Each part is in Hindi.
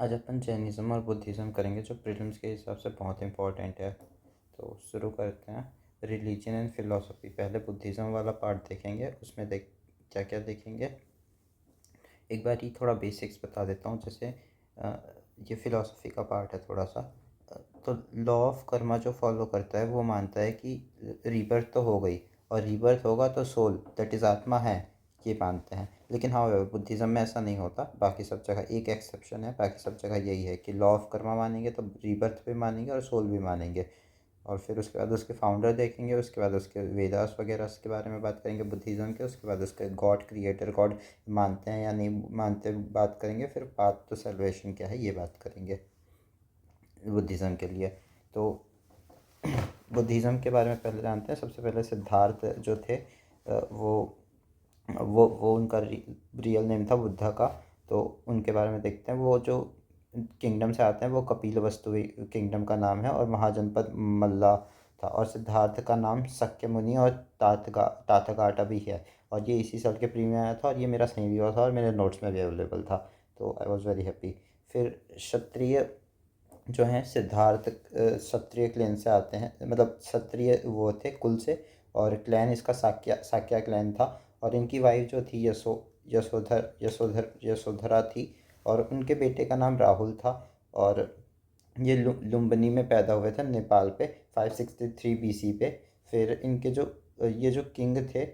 आज अपन जैनिज़्म और बुद्धिज़्म करेंगे, जो प्रीलिम्स के हिसाब से बहुत इंपॉर्टेंट है। तो शुरू करते हैं। रिलीजन एंड फिलोसफी, पहले बुद्धिज़्म वाला पार्ट देखेंगे। उसमें देख क्या क्या देखेंगे, एक बार ही थोड़ा बेसिक्स बता देता हूँ। जैसे ये फिलोसफी का पार्ट है थोड़ा सा। तो लॉ ऑफ कर्मा जो फॉलो करता है वो मानता है कि रीबर्थ तो हो गई, और रीबर्थ होगा तो सोल, दैट इज़ आत्मा है, ये मानते हैं। लेकिन हाँ, बुद्धिज़्म में ऐसा नहीं होता। बाकी सब जगह एक एक्सेप्शन है, बाकी सब जगह यही है कि लॉ ऑफ कर्मा मानेंगे तो रीबर्थ भी मानेंगे और सोल भी मानेंगे। और फिर उसके बाद उसके फाउंडर देखेंगे, उसके बाद उसके वेदास वगैरह के बारे में बात करेंगे बुद्धिज़्म के। उसके बाद उसके गॉड, क्रिएटर गॉड मानते हैं या नहीं मानते बात करेंगे। फिर पाथ टू सल्वेशन क्या है ये बात करेंगे बुद्धिज़्म के लिए। तो बुद्धिज़्म के बारे में पहले जानते हैं। सबसे पहले सिद्धार्थ जो थे, वो उनका रियल नेम था बुद्धा का। तो उनके बारे में देखते हैं। वो जो किंगडम से आते हैं वो कपिलवस्तु किंगडम का नाम है, और महाजनपद मल्ला था। और सिद्धार्थ का नाम शक्यमुनि और ताथगाटा भी है। और ये इसी साल के प्री में आया था, और ये मेरा सही भी हुआ था और मेरे नोट्स में भी अवेलेबल था। तो आई वॉज़ वेरी हैप्पी। फिर क्षत्रिय जो हैं, सिद्धार्थ क्षत्रिय क्लैन से आते हैं, मतलब क्षत्रिय वो थे कुल से। और क्लैन इसका साक्या क्लैन था। और इनकी वाइफ जो थी यशोधरा थी। और उनके बेटे का नाम राहुल था। और ये लुम्बिनी में पैदा हुए थे, नेपाल पे 563 BC पे। फिर इनके जो ये जो किंग थे,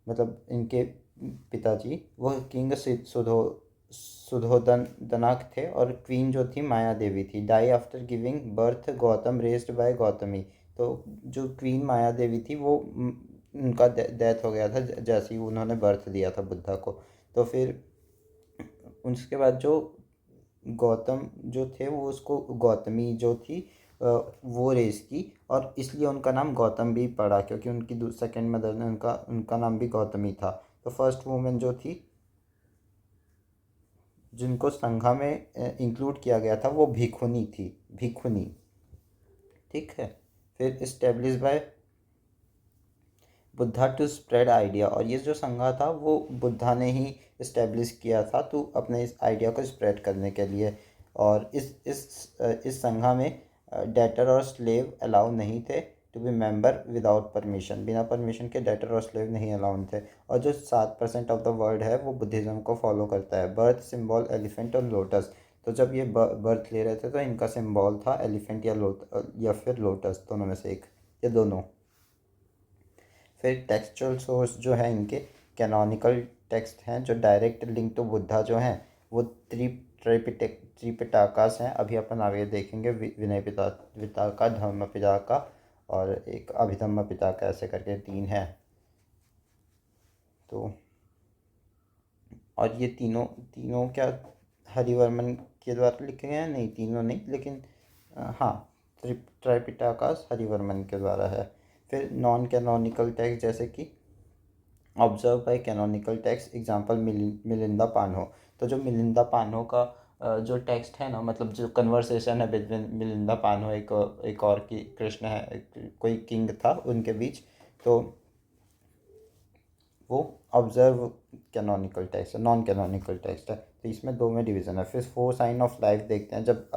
मतलब इनके पिताजी, वो किंग सुधोधनाक थे। और क्वीन जो थी माया देवी थी। Die after giving birth Gautam, raised by Gautami. तो जो क्वीन माया देवी थी वो उनका डेथ हो गया था जैसे ही उन्होंने बर्थ दिया था बुद्धा को। तो फिर उसके बाद जो गौतम जो थे वो उसको गौतमी जो थी वो रेस की। और इसलिए उनका नाम गौतम भी पड़ा, क्योंकि उनकी सेकंड मदर ने उनका उनका नाम भी गौतमी था। तो फर्स्ट वुमेन जो थी जिनको संघा में इंक्लूड किया गया था वो भिखुनी थी, भिखुनी। ठीक है। फिर establish by Buddha to spread idea, और ये जो संघा था वो बुद्धा ने ही इस्टेब्लिश किया था, तो अपने इस आइडिया को स्प्रेड करने के लिए। और इस संघा में डेटर और स्लेव अलाउ नहीं थे to be member without permission. बिना परमिशन के डेटर और स्लेव नहीं अलाउड थे। और जो 7% ऑफ द वर्ल्ड है वो बुद्धिज़्म को फॉलो करता है। बर्थ सिंबल एलिफेंट और लोटस। तो जब ये बर्थ ले रहे थे तो इनका सिंबल था एलिफेंट या फिर लोटस, दोनों में से एक, ये दोनों। फिर टेक्सचुअल सोर्स जो है इनके, कैनोनिकल टेक्स्ट हैं जो डायरेक्ट लिंक टू बुद्धा जो हैं, वो त्रिपिटकास हैं। अभी अपन आगे देखेंगे विनय पिटका, धम्म पिटका और एक अभिधम्म पिटका, ऐसे करके 3 हैं। तो और ये तीनों तीनों क्या हरिवर्मन के द्वारा लिखे गए हैं? नहीं, तीनों नहीं, लेकिन हाँ, त्रिपिटकास हरिवर्मन के द्वारा है। फिर नॉन कैनोनिकल टेक्स्ट जैसे कि observe by canonical text, example Milinda Panha. तो जो मिलिंदा पान्हो का जो टेक्स्ट है ना, मतलब जो कन्वर्सेशन है बिटवीन मिलिंदा पान्हो, एक और की कृष्ण है, कोई किंग था उनके बीच। तो वो ऑब्जर्व कैनोनिकल टेक्स्ट है, नॉन कैनोनिकल टेक्स्ट है। तो इसमें दो में डिवीज़न है। फिर 4 साइन ऑफ लाइफ देखते हैं। जब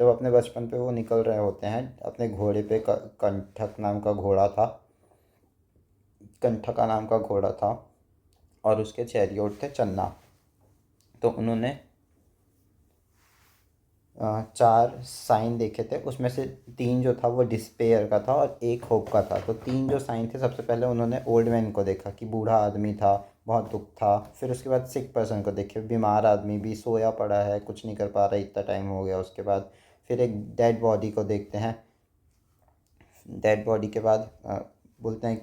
अपने बचपन पे वो निकल रहे होते हैं अपने घोड़े पे, कंठक नाम का घोड़ा था, कंठका नाम का घोड़ा था, और उसके चैरियोट थे चन्ना। तो उन्होंने 4 साइन देखे थे। उसमें से 3 जो था वो डिस्पेयर का था और एक होप का था। तो 3 जो साइन थे, सबसे पहले उन्होंने ओल्ड मैन को देखा कि बूढ़ा आदमी था, बहुत दुख था। फिर उसके बाद सिक पर्सन को देखे, बीमार आदमी भी सोया पड़ा है, कुछ नहीं कर पा रहा, इतना टाइम हो गया। उसके बाद फिर एक डेड बॉडी को देखते हैं। डेड बॉडी के बाद बोलते हैं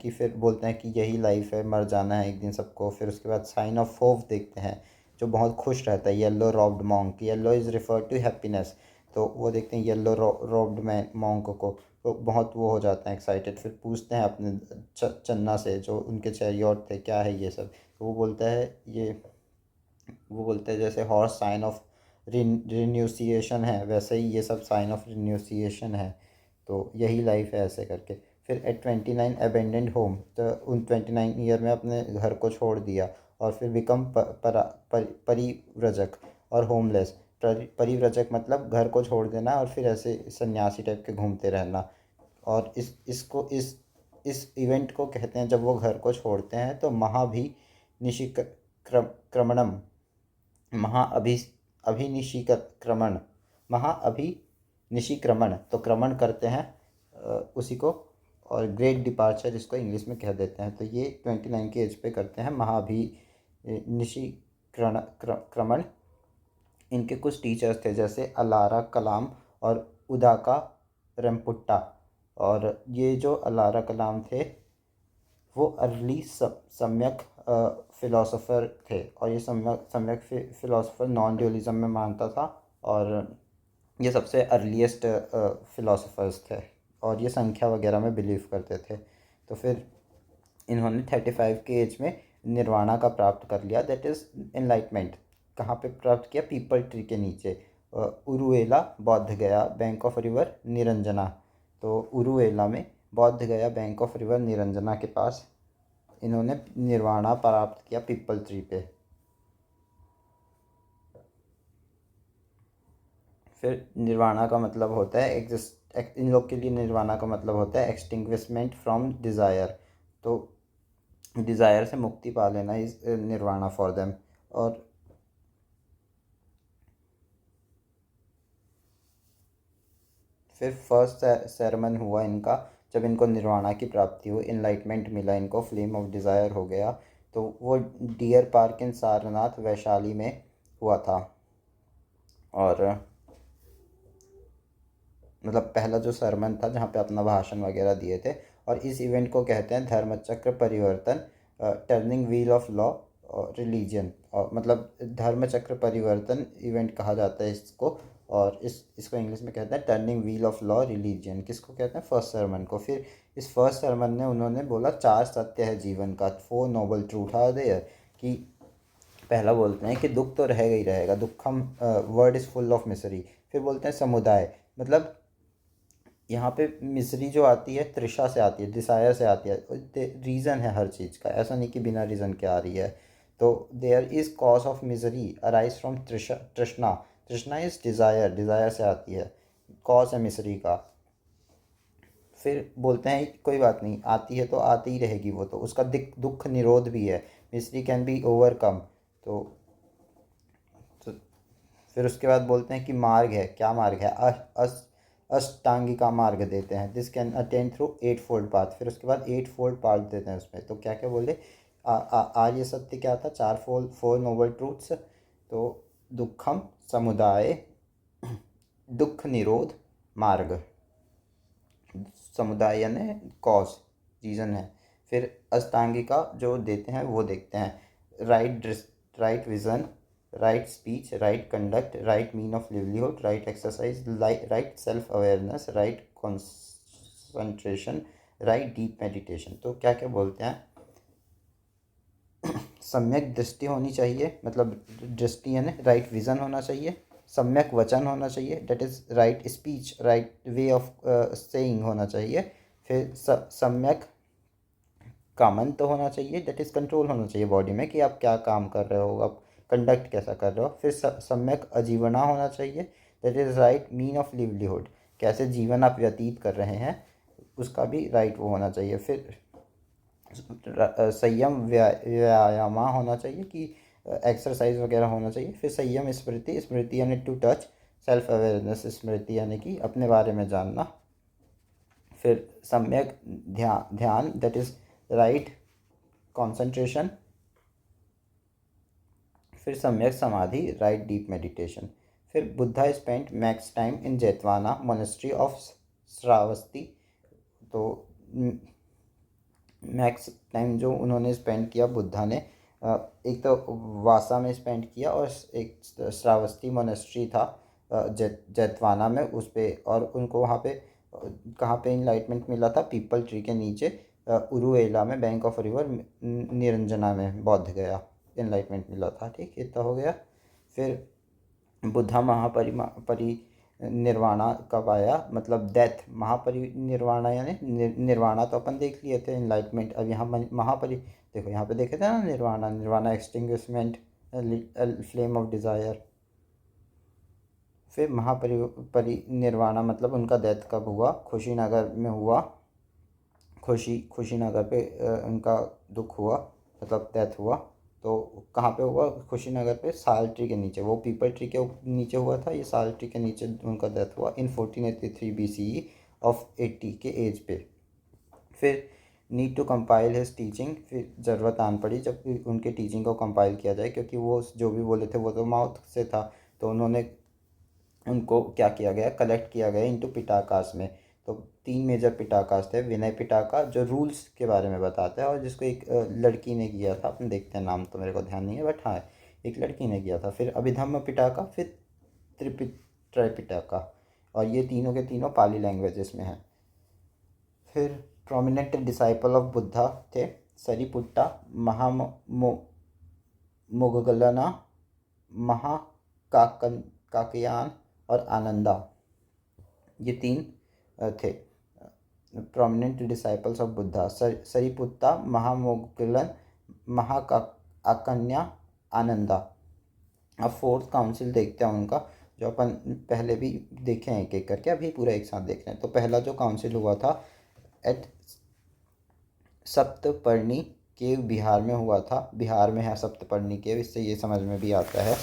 कि यही लाइफ है, मर जाना है एक दिन सबको। फिर उसके बाद साइन ऑफ होप देखते हैं, जो बहुत खुश रहता है, yellow robed monk. Yellow is refer to happiness. तो वो देखते हैं येलो रॉब्ड मैन मॉन्क को, तो बहुत वो हो जाते हैं एक्साइटेड। फिर पूछते हैं अपने चन्ना से, जो उनके चैरियट थे, क्या है ये सब। तो वो बोलता है जैसे हॉर्स साइन ऑफ रिन्यूसिएशन है, वैसे ही ये सब साइन ऑफ रिन्यूसिएशन है। तो यही लाइफ है, ऐसे करके। फिर एट 29 अबेंडेंड होम, तो उन 29 ईयर में अपने घर को छोड़ दिया। और फिर बिकम परिव्रजक, और होमलेस। परिव्रजक मतलब घर को छोड़ देना और फिर ऐसे सन्यासी टाइप के घूमते रहना। और इस इवेंट को कहते हैं, जब वो घर को छोड़ते हैं तो क्रमणम महाअभि अभिनिशीक्रमण महाअभिनिशीक्रमण तो क्रमण करते हैं उसी को। और ग्रेट डिपार्चर इसको इंग्लिश में कह देते हैं। तो ये 29 की एज पे करते हैं महाअभिनिशीक्रमण। इनके कुछ टीचर्स थे जैसे अलारा कलाम और उदाका रेम्पुट्टा। और ये जो अलारा कलाम थे वो अर्ली सम्यक फ़िलासफ़र थे, और ये सम्यक फ़िलासफ़र नॉन ड्यूअलिज़म में मानता था। और ये सबसे अर्लीस्ट फ़िलासफ़र्स थे, और ये संख्या वगैरह में बिलीव करते थे। तो फिर इन्होंने 35 के एज में निर्वाणा का प्राप्त कर लिया, दैट इज़ एनलाइटमेंट। कहाँ पे प्राप्त किया? पीपल ट्री के नीचे, उरुएला बौद्ध गया, बैंक ऑफ रिवर निरंजना। तो उरुएला में बौद्ध गया, बैंक ऑफ रिवर निरंजना के पास इन्होंने निर्वाणा प्राप्त किया पीपल ट्री पे। फिर निर्वाणा का मतलब होता है इन लोग के लिए निर्वाणा का मतलब होता है एक्सटिंग्विशमेंट फ्रॉम डिज़ायर। तो डिज़ायर से मुक्ति पा लेना इज निर्वाणा फॉर देम। और फिर फर्स्ट सेरेमन हुआ इनका जब इनको निर्वाणा की प्राप्ति हुई, इनलाइटमेंट मिला इनको, फ्लेम ऑफ डिज़ायर हो गया। तो वो डियर पार्क इन सारनाथ वैशाली में हुआ था। और मतलब पहला जो सरमन था जहाँ पे अपना भाषण वगैरह दिए थे। और इस इवेंट को कहते हैं धर्मचक्र परिवर्तन, turning wheel of law religion. और मतलब धर्मचक्र परिवर्तन इवेंट कहा जाता है इसको। और इसको इंग्लिश में कहते हैं turning wheel of law religion. किसको कहते हैं? फर्स्ट सरमन को। फिर इस फर्स्ट सरमन में उन्होंने बोला 4 सत्य है जीवन का, 4 नोबल ट्रूथ आर देयर। कि पहला बोलते हैं कि दुख तो रहेगा ही रहेगा, दुखम वर्ड इज़ फुल ऑफ मिसरी। फिर बोलते हैं समुदाय, मतलब यहाँ पे मिसरी जो आती है तृषा से आती है, डिसायर से आती है। रीज़न है हर चीज़ का, ऐसा नहीं कि बिना रीज़न के आ रही है। तो there is cause of misery arise from trishna. Trishna is desire, desire से आती है, कॉज है मिसरी का। फिर बोलते हैं कोई बात नहीं, आती है तो आती ही रहेगी वो, तो उसका दुख निरोध भी है, मिसरी कैन बी ओवरकम। तो फिर उसके बाद बोलते हैं कि मार्ग है, क्या मार्ग है? अष्टांगिका मार्ग देते हैं, this can attain through 8 fold path. फिर उसके बाद 8 फोल्ड पाथ देते हैं उसमें। तो क्या क्या बोले? आर्य सत्य क्या था? 4 नोबल ट्रूथ्स। तो दुखम, समुदाय, दुख निरोध, मार्ग। समुदाय यानी कॉज, रीज़न है। फिर अष्टांगिका जो देते हैं वो देखते हैं right vision, right speech, right conduct, right mean of livelihood, right exercise, right self awareness, right concentration, right deep meditation. तो क्या क्या बोलते हैं? सम्यक दृष्टि होनी चाहिए, मतलब दृष्टि यानी राइट विज़न होना चाहिए। सम्यक वचन होना चाहिए, that is right speech, right way of saying होना चाहिए। फिर सम्यक कामन तो होना चाहिए, डेट इज़ कंट्रोल होना चाहिए बॉडी में कि आप क्या काम कर रहे हो, आप कंडक्ट कैसा कर रहे हो। फिर सम्यक आजीवना होना चाहिए, that is right mean of livelihood, कैसे जीवन आप व्यतीत कर रहे हैं उसका भी राइट वो होना चाहिए। फिर संयम व्यायाम होना चाहिए कि एक्सरसाइज वगैरह होना चाहिए। फिर संयम स्मृति, स्मृति यानी टू टच, सेल्फ अवेयरनेस स्मृति यानी कि अपने बारे में जानना। फिर सम्यक ध्यान, दैट इज़ राइट कंसंट्रेशन। फिर सम्यक समाधि, राइट डीप मेडिटेशन। फिर Buddha spent max time in Jetavana monastery of Shravasti. तो मैक्स टाइम जो उन्होंने स्पेंड किया बुद्धा ने, एक तो वासा में स्पेंड किया, और एक श्रावस्ती मोनेस्ट्री था जैतवाना में, उस पर। और उनको वहाँ पे कहाँ पे इनलाइटमेंट मिला था? पीपल ट्री के नीचे, उरुएला में, बैंक ऑफ रिवर निरंजना में बौद्ध गया, इनलाइटमेंट मिला था। ठीक, इतना हो गया। फिर बुद्धा निर्वाणा कब आया? मतलब डेथ, महापरिनिर्वाणा यानी निर्वाणा तो अपन देख लिए थे, इनलाइटमेंट। अब यहाँ देखो यहाँ पे देखे थे ना, nirvana, nirvana extinguishment, flame of desire. फिर परिनिर्वाणा मतलब उनका डेथ कब हुआ, खुशीनगर में हुआ। खुशीनगर पे उनका दुख हुआ, मतलब डेथ हुआ। तो कहाँ पे हुआ, खुशीनगर पे साल ट्री के नीचे, वो पीपल ट्री के नीचे हुआ था, ये साल ट्री के नीचे उनका डेथ हुआ इन 1483 BCE ऑफ 80 के एज पे। फिर need to compile his teaching, फिर ज़रूरत आन पड़ी जब उनके टीचिंग को कंपाइल किया जाए, क्योंकि वो जो भी बोले थे वो तो माउथ से था। तो उन्होंने उनको क्या किया गया, कलेक्ट किया गया इनटू पिटाकास में। तो 3 मेजर पिटाकास थे। विनय पिटाका जो रूल्स के बारे में बताता है और जिसको एक लड़की ने किया था, अपन देखते हैं, नाम तो मेरे को ध्यान नहीं है बट हाँ एक लड़की ने किया था। फिर अभिधम्म पिटाका, फिर त्रय पिटाका, और ये तीनों के तीनों पाली लैंग्वेजेस में हैं। फिर प्रोमिनेंट डिसाइपल ऑफ बुद्धा थे सरीपुट्टा, मोगगलना, काकयान और आनंदा, ये 3 थे prominent disciples of Buddha. Sariputta, Mahamoggallana, Mahakaccana, Ananda. अब 4th काउंसिल देखते हैं उनका, जो अपन पहले भी देखे हैं एक एक करके, अभी पूरा एक साथ देख रहे हैं। तो पहला जो काउंसिल हुआ था एट सप्तपर्णी केव, बिहार में हुआ था। बिहार में है सप्तपर्णी केव, इससे ये समझ में भी आता है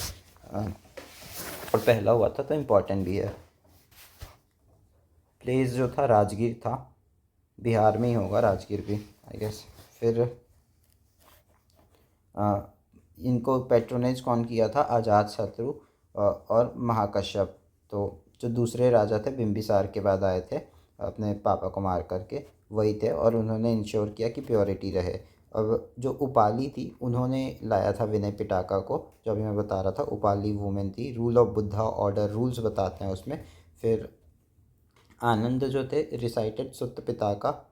और पहला हुआ था तो इम्पोर्टेंट भी है। प्लेस जो था राजगीर था, बिहार में ही होगा राजगीर भी आई गेस। फिर इनको पेट्रोनेज कौन किया था, अजातशत्रु और महाकश्यप। तो जो दूसरे राजा थे बिंबिसार के बाद आए थे अपने पापा को मार करके, वही थे, और उन्होंने इंश्योर किया कि प्योरिटी रहे। अब जो उपाली थी उन्होंने लाया था विनय पिटाका को, जो अभी मैं बता रहा था, उपाली वुमेन थी। Rule of Buddha order rules बताते हैं उसमें। फिर आनंद जो थे रिसाइटेड सुत्त पिटाका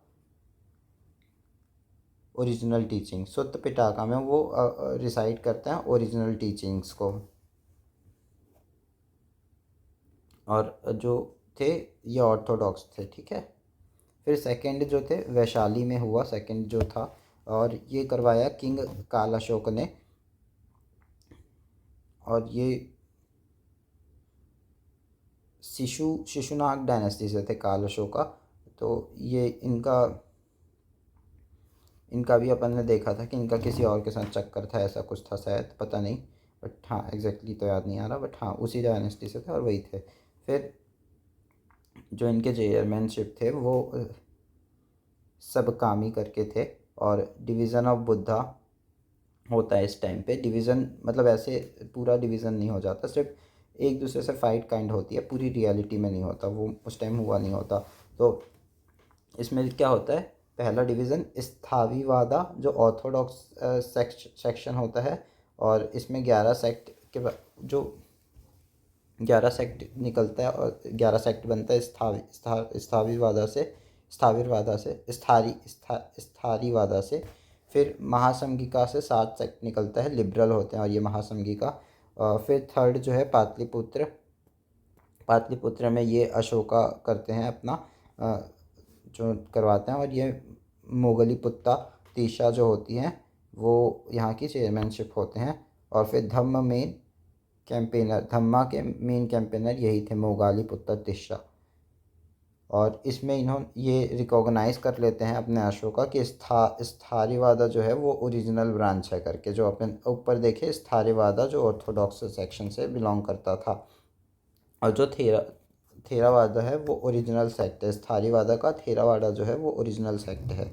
ओरिजिनल टीचिंग, सुत्त पिटाका में वो रिसाइट करते हैं ओरिजिनल टीचिंग्स को। और जो थे ये ऑर्थोडॉक्स थे, ठीक है। फिर सेकंड जो थे वैशाली में हुआ, सेकंड जो था, और ये करवाया किंग काल अशोक ने। और ये शिशुनाग डायनेस्टी से थे काल अशोका। तो ये इनका भी अपन ने देखा था कि इनका किसी और के साथ चक्कर था, ऐसा कुछ था शायद, पता नहीं, बट हाँ एग्जैक्टली तो याद नहीं आ रहा, बट हाँ उसी डायनेस्टी से थे और वही थे। फिर जो इनके चेयरमैनशिप थे वो सब कामी करके थे। और डिवीज़न ऑफ बुद्धा होता है इस टाइम पे। डिवीज़न मतलब ऐसे पूरा डिवीज़न नहीं हो जाता, सिर्फ एक दूसरे से फाइट काइंड होती है, पूरी रियलिटी में नहीं होता, वो उस टाइम हुआ नहीं होता। तो इसमें क्या होता है, पहला डिवीज़न स्थावीवादा जो ऑर्थोडॉक्स सेक्शन होता है, और इसमें 11 सेक्ट के जो 11 सेक्ट निकलता है और 11 सेक्ट बनता है स्थावीवादा से, स्थाविरवादा से, स्थारीवादा से। फिर महासंघिका से 7 सेक्ट निकलता है, लिबरल होते हैं और ये महासंघिका। फिर थर्ड जो है पाटलिपुत्र, पाटलिपुत्र में ये अशोका करते हैं अपना जो करवाते हैं, और ये मोगली पुत्ता तीशा जो होती हैं वो यहाँ की चेयरमैनशिप होते हैं। और फिर धम्मा के मेन कैंपेनर यही थे, मोगाली पुत्तर तिस्सा। और इसमें इन्होंने ये रिकॉग्नाइज़ कर लेते हैं अपने अशोका कि स्थारीवादा जो है वो ओरिजिनल ब्रांच है करके, जो अपन ऊपर देखे स्थारीवादा जो ऑर्थोडॉक्स सेक्शन से बिलोंग करता था, और जो थेरावादा है वो ओरिजिनल सेक्ट है। स्थारीवादा का थेरावादा जो है वो ओरिजिनल सेक्ट है।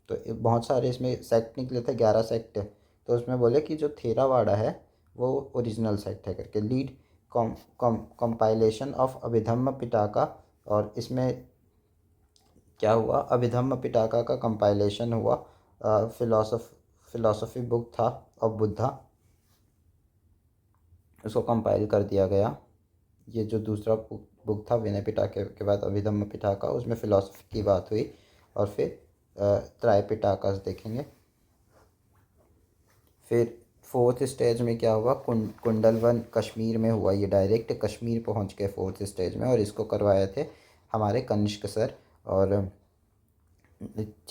तो बहुत सारे इसमें सेक्ट निकले थे, 11 सेक्ट है। तो उसमें बोले कि जो थेरावाड़ा है वो ओरिजिनल सेक्ट है करके। Lead compilation of Abhidhamma Pitaka, और इसमें क्या हुआ, अभिधम्म पिटाका का कंपाइलेशन हुआ। फिलॉसफी बुक था ऑफ बुद्धा, उसको कंपाइल कर दिया गया। ये जो दूसरा बुक था विनय पिटाके के बाद अभिधम्म पिटाका, उसमें फ़िलासफ़ी की बात हुई। और फिर त्राय पिटाकास देखेंगे। फिर 4th स्टेज में क्या हुआ, कुंडलवन कश्मीर में हुआ, ये डायरेक्ट कश्मीर पहुंच गए 4th स्टेज में, और इसको करवाए थे हमारे कनिष्क सर। और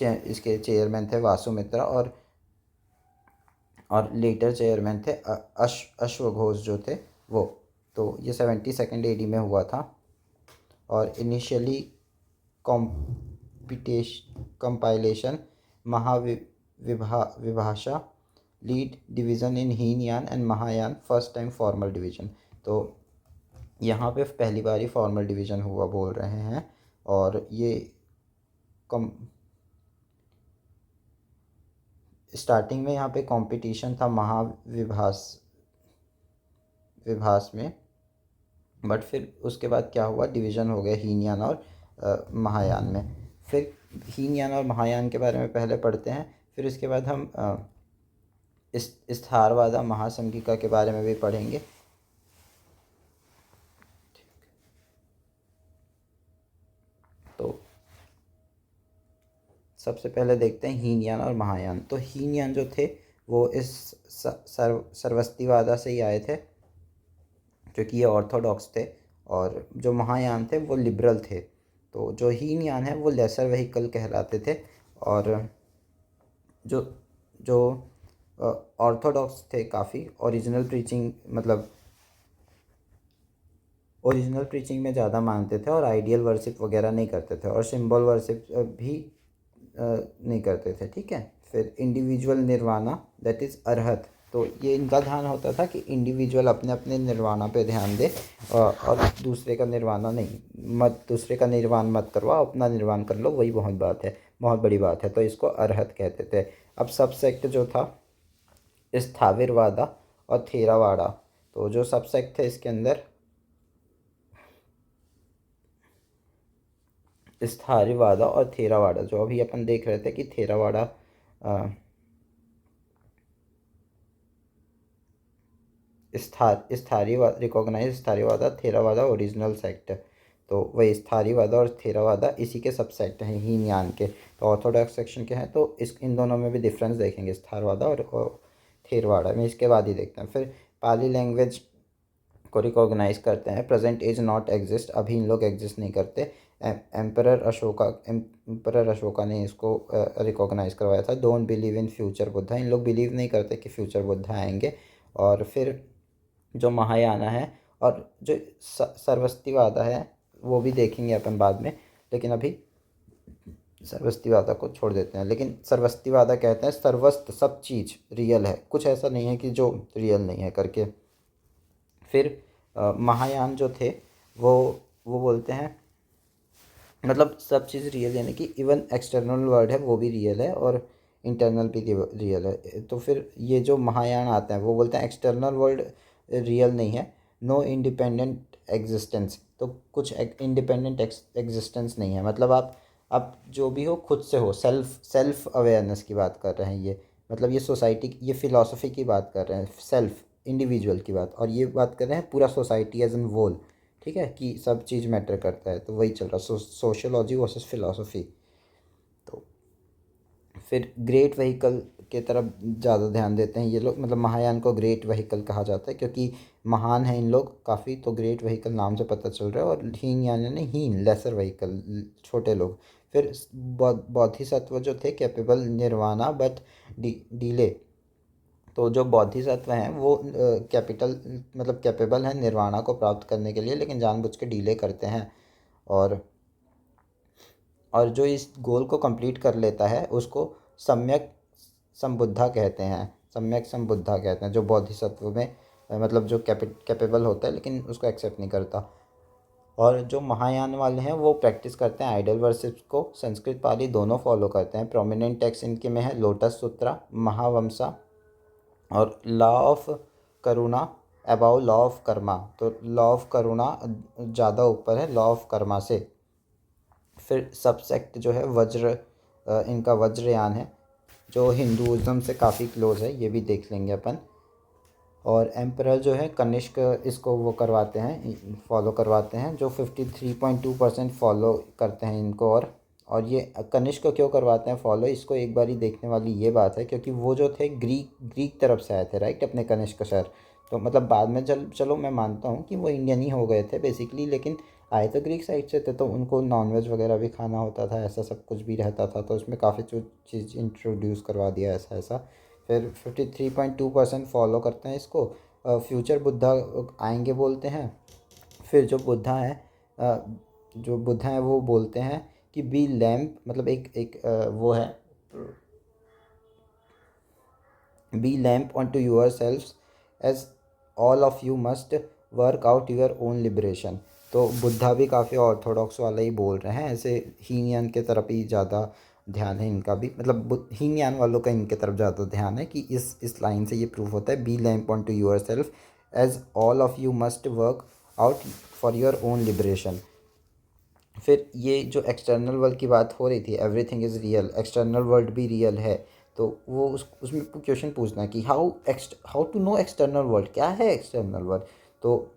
इसके चेयरमैन थे वासुमित्रा, और लेटर चेयरमैन थे अश्वघोष जो थे वो। तो ये 72nd AD में हुआ था। और इनिशियली कंपाइलेशन विभाषा lead division in Hinayana and Mahayana first time formal division. तो यहाँ पे पहली बार ही फॉर्मल डिवीज़न हुआ बोल रहे हैं। और ये स्टार्टिंग में यहाँ पे कंपटीशन था विभास में, बट फिर उसके बाद क्या हुआ, डिवीज़न हो गया हीनयान और महायान में। फिर हीनयान और महायान के बारे में पहले पढ़ते हैं, फिर उसके बाद हम स्थारवादा महासंघिका के बारे में भी पढ़ेंगे। तो सबसे पहले देखते हैं हीनयान और महायान। तो हीनयान जो थे वो इस सर्वस्तिवादा से ही आए थे, क्योंकि ये ऑर्थोडॉक्स थे, और जो महायान थे वो लिबरल थे। तो जो हीनयान है वो लेसर व्हीकल कहलाते थे, और जो जो ऑर्थोडॉक्स थे काफ़ी ओरिजिनल प्रीचिंग में ज़्यादा मानते थे, और आइडियल वर्शिप वगैरह नहीं करते थे, और सिंबल वर्शिप भी नहीं करते थे। ठीक है। फिर individual nirvana that is arhat. तो ये इनका ध्यान होता था कि इंडिविजुअल अपने अपने निर्वाणा पे ध्यान दे, और दूसरे का निर्वाणा नहीं, दूसरे का निर्वाण मत करवाओ, अपना निर्वाण कर लो, वही बहुत बड़ी बात है। तो इसको अरहत कहते थे। अब सब सेक्ट जो था स्थाविरवादा और थेरावाड़ा। तो जो सब सेक्ट थे इसके अंदर स्थारिवादा और थेरावाड़ा, जो अभी अपन देख रहे थे कि Theravada recognise स्थारीवादा, Theravada original sect. तो वही स्थारीवादा और थेरावादा इसी के सब सेक्ट हैं हीनयान के। तो ऑर्थोडॉक्स सेक्शन के हैं, तो इन दोनों में भी डिफरेंस देखेंगे, स्थारवादा और थेरवाड़ा में। इसके बाद ही देखते हैं। फिर पाली लैंग्वेज को रिकॉग्नाइज करते हैं। प्रेजेंट एज नॉट एग्जिस्ट, अभी इन लोग एग्जिस्ट नहीं करते। एम्परर अशोका ने इसको रिकॉग्नाइज करवाया था। Don't believe in future Buddha, इन लोग बिलीव नहीं करते कि फ्यूचर बुद्धा आएंगे। और फिर जो महायाना है और जो सर्वस्तिवादा है वो भी देखेंगे अपन बाद में, लेकिन अभी सर्वस्तिवादा को छोड़ देते हैं। लेकिन सर्वस्तिवादा कहते हैं सर्वस्त सब चीज़ रियल है, कुछ ऐसा नहीं है कि जो रियल नहीं है करके। फिर महायान जो थे वो बोलते हैं, मतलब सब चीज़ रियल, यानी कि इवन एक्सटर्नल वर्ल्ड है वो भी रियल है और इंटरनल भी रियल है। तो फिर ये जो महायान आते हैं वो बोलते हैं एक्सटर्नल वर्ल्ड रियल नहीं है, नो इंडिपेंडेंट एग्जिस्टेंस। तो कुछ इंडिपेंडेंट एग्जिस्टेंस नहीं है, मतलब आप जो भी हो खुद से हो, सेल्फ अवेयरनेस की बात कर रहे हैं ये। मतलब ये सोसाइटी, ये फ़िलासफ़ी की बात कर रहे हैं, सेल्फ इंडिविजुअल की बात, और ये बात कर रहे हैं पूरा सोसाइटी एज एन वोल। ठीक है, कि सब चीज़ मैटर करता है। तो वही चल रहा, सोशियोलॉजी वर्सेस फिलॉसफी। तो फिर ग्रेट व्हीकल के तरफ ज़्यादा ध्यान देते हैं ये लोग, मतलब महायान को ग्रेट व्हीकल कहा जाता है क्योंकि महान है इन लोग काफ़ी। तो ग्रेट व्हीकल नाम से पता चल रहा है। और हीन यानी हीन लेसर व्हीकल, छोटे लोग। फिर बोधिसत्व जो थे कैपेबल निर्वाणा बट डीले। तो जो बोधिसत्व हैं वो कैपेबल हैं निर्वाणा को प्राप्त करने के लिए, लेकिन जानबूझ के डीले करते हैं। और जो इस गोल को कंप्लीट कर लेता है उसको सम्यक संबुद्धा कहते हैं। सम्यक संबुद्धा कहते हैं जो बोधिसत्व में मतलब जो कैपेबल होता है लेकिन उसको एक्सेप्ट नहीं करता। और जो महायान वाले हैं वो प्रैक्टिस करते हैं आइडल वर्शिप को, संस्कृत पाली दोनों फॉलो करते हैं। प्रोमिनेंट टेक्स्ट इनके में है लोटस सूत्रा, महावंसा और law of karuna about law of karma. तो लॉ ऑफ करुणा ज़्यादा ऊपर है लॉ ऑफ कर्मा से। फिर सबसेक्ट जो है इनका वज्रयान है जो हिंदुज़म से काफ़ी क्लोज है, ये भी देख लेंगे अपन। और एम्परर जो है कनिष्क, इसको वो करवाते हैं, फॉलो करवाते हैं, जो 53.2% फॉलो करते हैं इनको। और ये कनिष्क क्यों करवाते हैं फॉलो, इसको एक बार ही देखने वाली ये बात है क्योंकि वो जो थे ग्रीक तरफ से आए थे, राइट, अपने कनिष्क सर। तो मतलब बाद में चलो मैं मानता हूँ कि वो इंडियन ही हो गए थे बेसिकली, लेकिन आए तो ग्रीक साइड से थे, तो उनको नॉनवेज वगैरह भी खाना होता था, ऐसा सब कुछ भी रहता था। तो उसमें काफ़ी चीज़ इंट्रोड्यूस करवा दिया ऐसा। फिर 53.2% फॉलो करते हैं इसको। फ्यूचर बुद्धा आएंगे बोलते हैं। फिर जो बुद्धा हैं वो बोलते हैं कि बी लैम्प, मतलब एक एक वो है, be lamp unto yourself as all of you must work out your own liberation. तो बुद्धा भी काफ़ी ऑर्थोडॉक्स वाला ही बोल रहे हैं, ऐसे हीनयान के तरफ ही ज़्यादा ध्यान है इनका भी, मतलब हीनयान वालों का इनके तरफ ज़्यादा ध्यान है कि इस लाइन से ये प्रूफ होता है, be lamp unto yourself as all of you must work out for your own liberation. फिर ये जो एक्सटर्नल वर्ल्ड की बात हो रही थी, everything is real, external world भी रियल है, तो वो उसमें क्वेश्चन पूछना है कि how to know external world, क्या है एक्सटर्नल वर्ल्ड। तो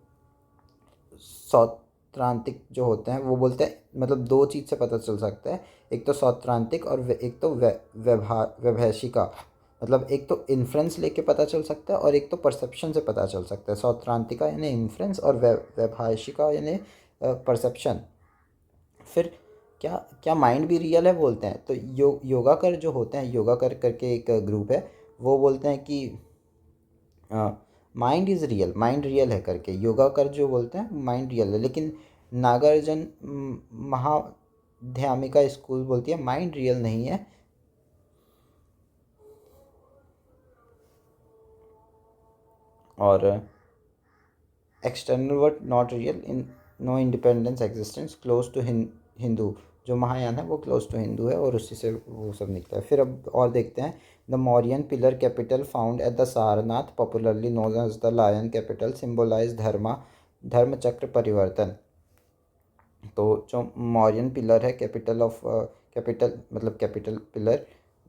सौत्रांतिक जो होते हैं वो बोलते हैं, मतलब दो चीज़ से पता चल सकता है, एक तो सौत्रांतिक और एक तो वैभाषिका, मतलब एक तो इन्फ्रेंस लेके पता चल सकता है और एक तो परसेप्शन से पता चल सकता है। सौत्रांतिका यानी इन्फ्रेंस और वैभाषिका यानी परसेप्शन। फिर क्या क्या माइंड भी रियल है बोलते हैं। तो योगाकर जो होते हैं, योगाकर करके एक ग्रुप है, वो बोलते हैं कि mind is real, mind real है करके। योगाकर जो बोलते हैं माइंड रियल है, लेकिन नागार्जुन महाध्यामिका स्कूल बोलती है माइंड रियल नहीं है। और external word not real, in no independence existence close to Hindu. जो महायान है वो क्लोज टू हिंदू है और उसी से वो सब निकला है। फिर अब और देखते हैं, the Mauryan pillar capital found at the Sarnath popularly known as the lion capital symbolize dharma chakra parivartan. तो जो मौर्यन पिलर है, कैपिटल मतलब कैपिटल पिलर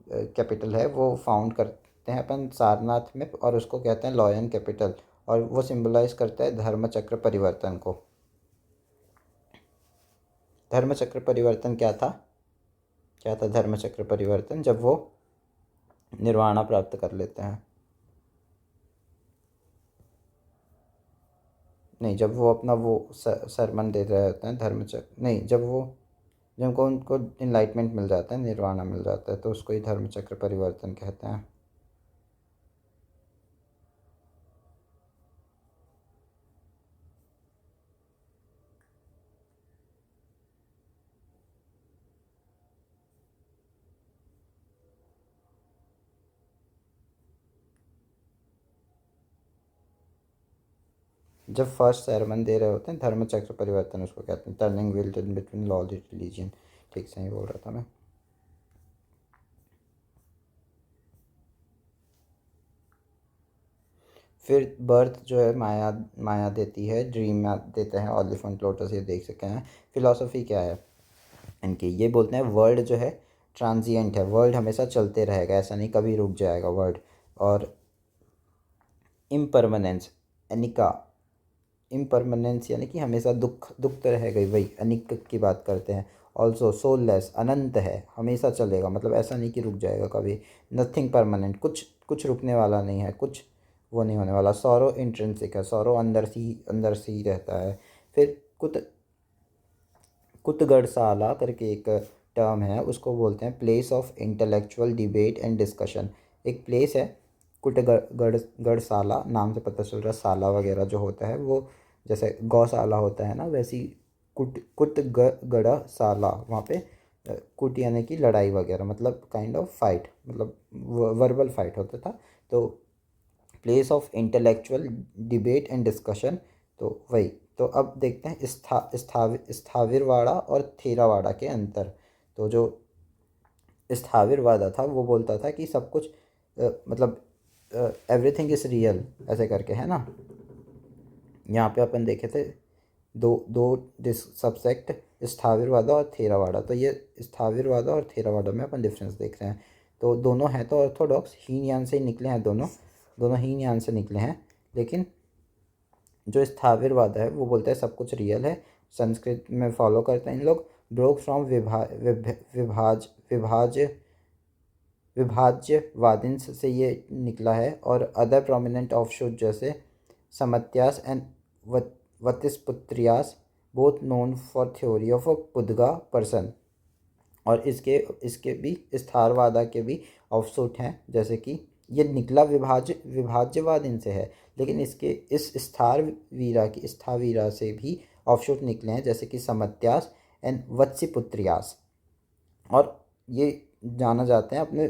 कैपिटल है, वो फाउंड करते हैं अपन सारनाथ में और उसको कहते हैं लॉयन कैपिटल, और वो सिंबलाइज करता है धर्म चक्र परिवर्तन को। धर्म चक्र परिवर्तन क्या था धर्म चक्र परिवर्तन? जब वो निर्वाणा प्राप्त कर लेते हैं, नहीं, जब वो अपना वो सरमन दे रहे होते हैं, धर्म चक्र नहीं, जब उनको इनलाइटमेंट मिल जाता है, निर्वाणा मिल जाता है, तो उसको ही धर्म चक्र परिवर्तन कहते हैं। जब फर्स्ट सरमन दे रहे होते हैं, धर्म चक्र परिवर्तन उसको कहते हैं, turning wheel in between law and religion. ठीक से ही बोल रहा था मैं। फिर बर्थ जो है माया माया देती है, ड्रीम में देता है, ऑलिफेंट लोटस ये देख सके हैं। फिलॉसफी क्या है इनकी, ये बोलते हैं वर्ल्ड जो है ट्रांजिएंट है, वर्ल्ड हमेशा चलते रहेगा, ऐसा नहीं कभी रुक जाएगा वर्ल्ड। और इम्परमानेंस, अनिका, इम्परमानेंस यानी कि हमेशा दुख दुख तो रहेगा ही, वही अनिक की बात करते हैं। ऑल्सो सोललेस, अनंत है, हमेशा चलेगा, मतलब ऐसा नहीं कि रुक जाएगा कभी। नथिंग परमानेंट, कुछ कुछ रुकने वाला नहीं है, कुछ वो नहीं होने वाला। सौरो इंट्रिंसिक है, सौरो अंदर से ही रहता है। फिर कुतगढ़साला करके एक टर्म है, उसको बोलते हैं place of intellectual debate and discussion. एक प्लेस है गढ़शाला, नाम से पता चल रहा है, साला वगैरह जो होता है वो जैसे गौशाला होता है ना, वैसी कुटगढ़शाला, वहाँ पे कुट यानी कि लड़ाई वगैरह, मतलब काइंड ऑफ फाइट, मतलब वर्बल फाइट होता था। तो place of intellectual debate and discussion, तो वही। तो अब देखते हैं स्थाविरवाड़ा और थेरावाड़ा के अंतर। तो जो स्थाविरवादा था वो बोलता था कि सब कुछ मतलब एवरीथिंग इज़ रियल, ऐसे करके है ना। यहाँ पे अपन देखे थे दो दो सबसेक्ट, स्थाविरवादा और थेरावाड़ा। तो ये स्थाविरवादा और थेरावाड़ा में अपन डिफरेंस देख रहे हैं। तो दोनों हैं तो ऑर्थोडॉक्स, हीनयान से ही निकले हैं, दोनों हीनयान से निकले हैं। लेकिन जो स्थाविरवादा है वो बोलता है सब कुछ रियल है, संस्कृत में फॉलो करते हैं इन लोग। ब्रोक फ्रॉम विभाज्यवादिन्स से ये निकला है। और अदर प्रोमिनेंट ऑफशूट जैसे Sammitiyas and Vatsiputriyas, both known for theory of a Pudgala person. और इसके इसके भी स्थारवादा के भी ऑफशूट हैं, जैसे कि ये निकला विभाज्यवाद इनसे है, लेकिन इसके इस स्थावीरा से भी ऑफशूट निकले हैं, जैसे कि समत्यास एंड वत्सीपुत्रियास। और ये जाना जाते हैं अपने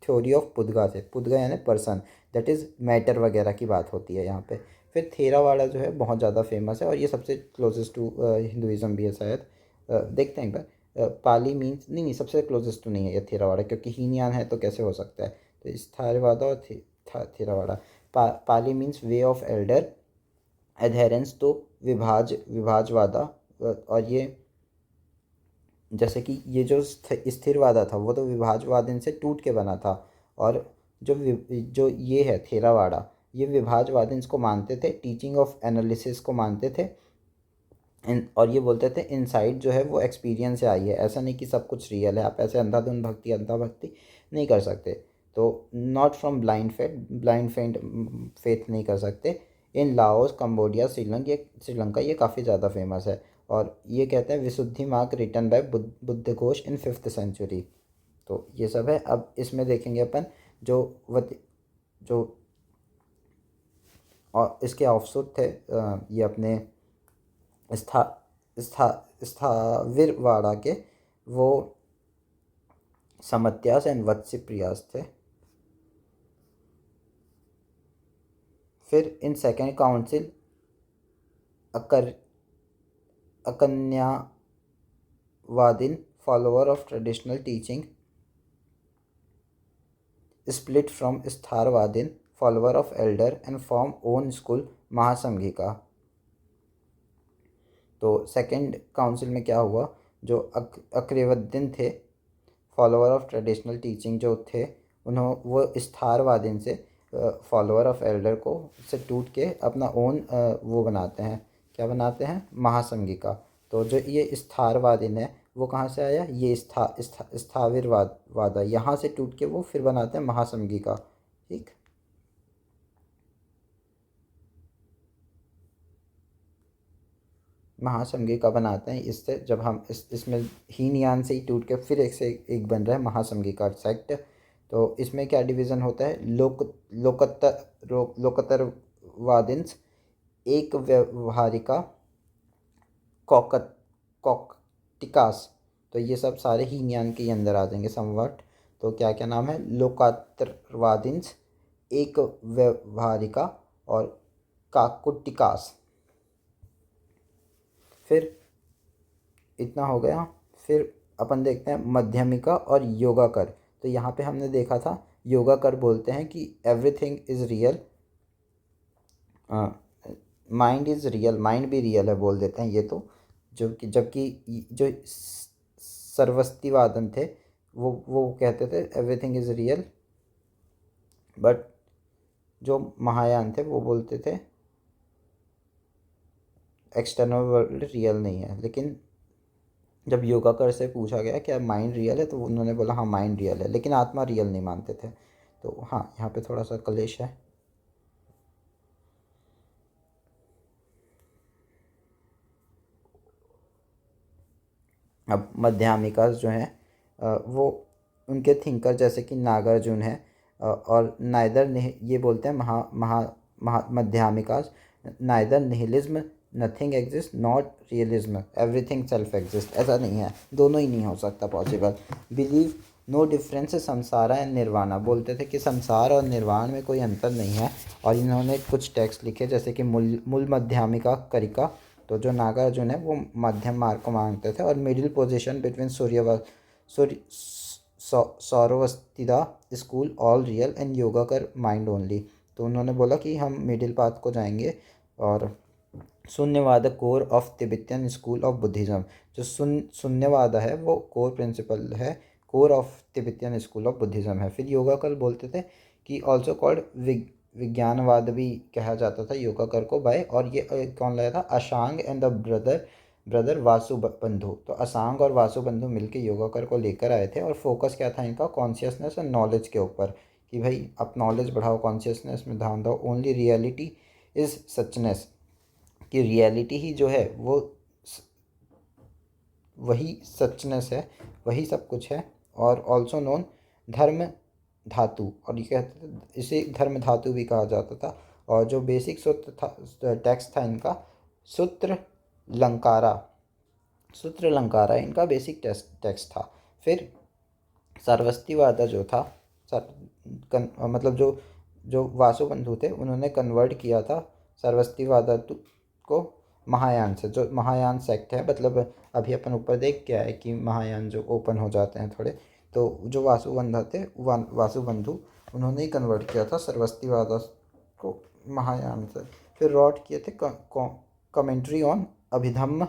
थ्योरी ऑफ पुद्गा से। पुद्गा यानी पर्सन, दैट इज़ मैटर वगैरह की बात होती है यहाँ पे। फिर थेरावाड़ा जो है बहुत ज़्यादा फेमस है, और ये सबसे क्लोजेस्ट टू हिंदुज़म भी है शायद। देखते हैं एक बार। पाली मीन्स नहीं, सबसे क्लोजेस्ट टू नहीं है ये थेरावाड़ा, क्योंकि हीनयान है तो कैसे हो सकता है। तो इस थारवादा और Theravada. Pali means way of elder, adherence तो विभाजवादा। और ये जैसे कि ये जो स्थिरवादा था वो तो विभाजवाद से टूट के बना था, और जो ये है थेरावाड़ा, ये विभाजवाद को मानते थे, टीचिंग ऑफ एनालिसिस को मानते थे। और ये बोलते थे इनसाइट जो है वो एक्सपीरियंस से आई है, ऐसा नहीं कि सब कुछ रियल है। आप ऐसे अंधाधुंध भक्ति अंधा भक्ति नहीं कर सकते। तो नॉट फ्रॉम ब्लाइंड फेथ नहीं कर सकते। इन लाओस, कंबोडिया, श्रीलंका ये काफ़ी ज़्यादा फेमस है। और ये कहते हैं Visuddhimagga written by Buddhaghosa in 5th century. तो ये सब है। अब इसमें देखेंगे अपन जो जो और इसके ऑफशूट थे, ये अपने स्था स्था स्थाविरवाड़ा के, वो समत्यास एंड वत्सीप्रियास थे। फिर in second council Akanyavadin, follower of traditional teaching, split from Sthaviravadin, follower of elder, and form own school Mahasanghika. तो सेकेंड काउंसिल में क्या हुआ, जो अक्रेवद्दीन थे, फॉलोअर ऑफ ट्रेडिशनल टीचिंग जो थे, वो स्थारवादिन से, फॉलोअर ऑफ एल्डर को से टूट के अपना ओन वो बनाते हैं। क्या बनाते हैं? महासंघिका। तो जो ये स्थारवादिन है वो कहाँ से आया? ये स्थाविरवाद यहाँ से टूट के वो फिर बनाते हैं महासंघिका। ठीक। महासंघिका बनाते हैं इससे, जब हम इसमें हीनयान से ही टूट के फिर एक से एक बन रहा है महासंघिका सेक्ट। तो इसमें क्या डिवीज़न होता है? लोकतरवादिन्स, एक व्यवहारिका, कॉक्टिकास। तो ये सब सारे हीनयान के अंदर आ जाएंगे समवट। तो क्या क्या नाम है? लोकात्रवादिन्स, एक व्यवहारिका, और काकुटिकास। फिर इतना हो गया। फिर अपन देखते हैं मध्यमिका और योगाकर। तो यहाँ पे हमने देखा था योगाकर बोलते हैं कि everything is real, mind is real, mind भी रियल है बोल देते हैं ये तो। जबकि जो सर्वस्तिवादन थे वो कहते थे एवरीथिंग इज़ रियल, बट जो महायान थे वो बोलते थे एक्सटर्नल वर्ल्ड रियल नहीं है। लेकिन जब योगाकर से पूछा गया क्या माइंड रियल है, तो उन्होंने बोला हाँ माइंड रियल है, लेकिन आत्मा रियल नहीं मानते थे। तो हाँ, यहाँ पे थोड़ा सा कलेश है। अब मध्यामिकास जो हैं वो उनके थिंकर जैसे कि नागार्जुन है, और नाइदर ये बोलते हैं Maha Maha Maha Madhyamikas, neither nihilism, nothing exist, not realism, everything self exist. ऐसा नहीं है, दोनों ही नहीं हो सकता possible. Believe no difference samsara and nirvana, बोलते थे कि संसार और निर्वाण में कोई अंतर नहीं है। और इन्होंने कुछ टेक्स्ट लिखे जैसे कि मूल मध्यामिका करिका। तो जो नागार्जुन है वो मध्यम मार्ग को मांगते थे, और middle position between Sarvastivada school all real and Yogacara mind only. तो उन्होंने बोला कि हम मिडिल पाथ को जाएंगे। और Shunyavada core of Tibetan school of Buddhism, जो शून्यवाद है वो कोर प्रिंसिपल है, core of Tibetan school of Buddhism है। फिर योगाकर बोलते थे कि ऑल्सो कॉल्ड विज्ञानवाद भी कहा जाता था योगाकर को बाय। और ये कौन लाया था? अशांग एंड द ब्रदर वासुबंधु। तो असांग और वासुबंधु मिलके योगाकर को लेकर आए थे, और फोकस क्या था इनका? कॉन्शियसनेस और नॉलेज के ऊपर, कि भाई आप नॉलेज बढ़ाओ, कॉन्शियसनेस में ध्यान दो, ओनली रियलिटी इज़ सचनेस, कि रियलिटी ही जो है वो वही सचनेस है, वही सब कुछ है। और ऑल्सो नोन धर्म धातु, और ये कहते थे, इसे धर्म धातु भी कहा जाता था। और जो बेसिक सूत्र था, टेक्स्ट था इनका, सूत्र लंकारा, सूत्र लंकारा इनका बेसिक टेक्स्ट था। फिर सरस्वतीवादा जो था, मतलब जो जो वासुबंधु थे उन्होंने कन्वर्ट किया था सरस्वतीवादा को महायान से, जो महायान सेक्ट है, मतलब अभी अपन ऊपर देख के आए कि महायान जो ओपन हो जाते हैं थोड़े, तो जो वासुबंधा थे, वासुबंधु, उन्होंने ही कन्वर्ट किया था सरस्वतीवादा को महायान से। फिर रॉट किए थे commentary on Abhidhamma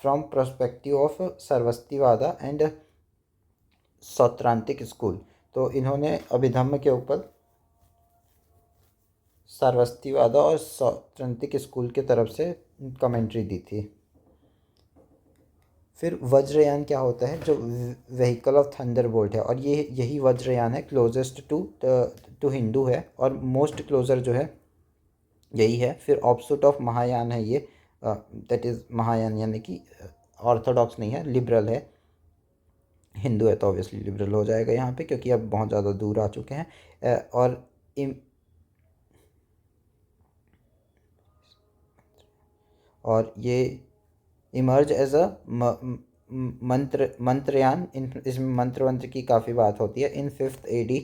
from perspective of Sarvastivada and Sautrantika school. तो इन्होंने अभिधम्म के ऊपर सरस्वतीवादा और सौत्रांतिक स्कूल के तरफ से कमेंट्री दी थी। फिर वज्रयान क्या होता है, जो व्हीकल ऑफ थंडरबोल्ट है, और ये यही वज्रयान है, क्लोजेस्ट टू हिंदू है, और मोस्ट क्लोजर जो है यही है। फिर ऑप्सुट ऑफ महायान है ये, दैट इज़ महायान यानी कि ऑर्थोडॉक्स नहीं है, लिबरल है। हिंदू है तो ऑब्वियसली लिबरल हो जाएगा यहाँ पे, क्योंकि अब बहुत ज़्यादा दूर आ चुके हैं। और ये इमर्ज एज अ मंत्रयान, इसमें मंत्र की काफ़ी बात होती है। इन 5th AD,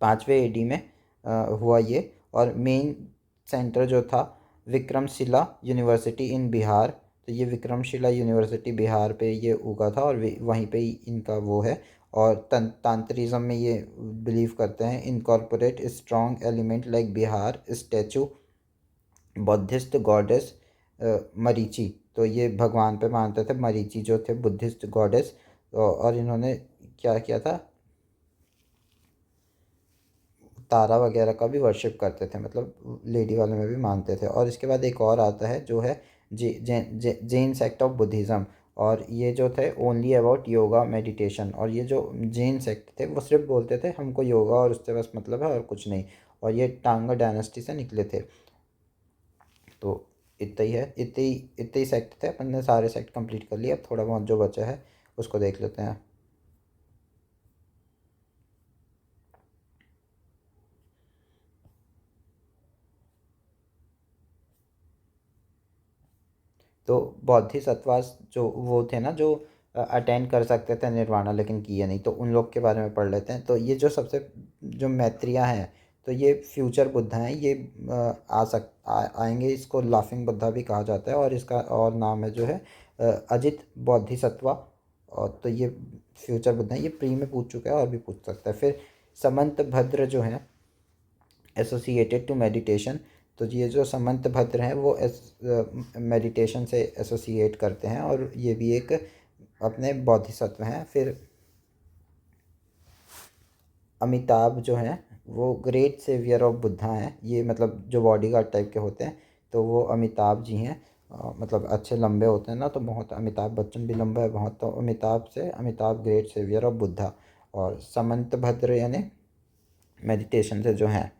5वें AD में हुआ ये। और मेन सेंटर जो था विक्रमशिला यूनिवर्सिटी इन बिहार, तो ये विक्रमशिला यूनिवर्सिटी बिहार पे ये उगा था, और वहीं पे ही इनका वो है। और तांत्रिज्म में ये बिलीव करते हैं, incorporate strong element like Bihar statue, Buddhist goddess Marichi, तो ये भगवान पे मानते थे, मरीची जो थे बुद्धिस्ट गॉडेस। और इन्होंने क्या किया था, तारा वगैरह का भी वर्शिप करते थे, मतलब लेडी वाले में भी मानते थे। और इसके बाद एक और आता है जो है जैन सेक्ट ऑफ बुद्धिज़्म, और ये जो थे ओनली अबाउट योगा मेडिटेशन। और ये जो जैन सेक्ट थे वो सिर्फ बोलते थे हमको योगा और उससे बस मतलब है और कुछ नहीं। और ये टांगा डायनेस्टी से निकले थे। तो इतना ही है, इतने ही सेक्ट थे, अपन ने सारे सेक्ट कंप्लीट कर लिए। अब थोड़ा बहुत जो बचा है उसको देख लेते हैं। तो बोधिसत्वास जो वो थे ना, जो अटेंड कर सकते थे निर्वाणा लेकिन किए नहीं, तो उन लोग के बारे में पढ़ लेते हैं। तो ये जो सबसे जो मैत्रियाँ हैं, तो ये फ्यूचर बुद्धा हैं। ये आएंगे, इसको लाफिंग बुद्धा भी कहा जाता है, और इसका और नाम है जो है अजित बोधिसत्वा। और तो ये फ्यूचर बुद्धा हैं, ये प्री में पूछ चुका है और भी पूछ सकता है। फिर समंत भद्र जो है एसोसिएटेड टू मेडिटेशन, तो ये जो समंत भद्र हैं वो मेडिटेशन से एसोसिएट करते हैं, और ये भी एक अपने बोधिसत्व हैं। फिर अमिताभ जो हैं वो ग्रेट सेवियर ऑफ बुद्धा हैं, ये मतलब जो बॉडीगार्ड टाइप के होते हैं, तो वो अमिताभ जी हैं। मतलब अच्छे लंबे होते हैं ना, तो बहुत, अमिताभ बच्चन भी लंबा है बहुत, तो Amitabha great saviour of Buddha. और समंत भद्र यानी मेडिटेशन से जो हैं।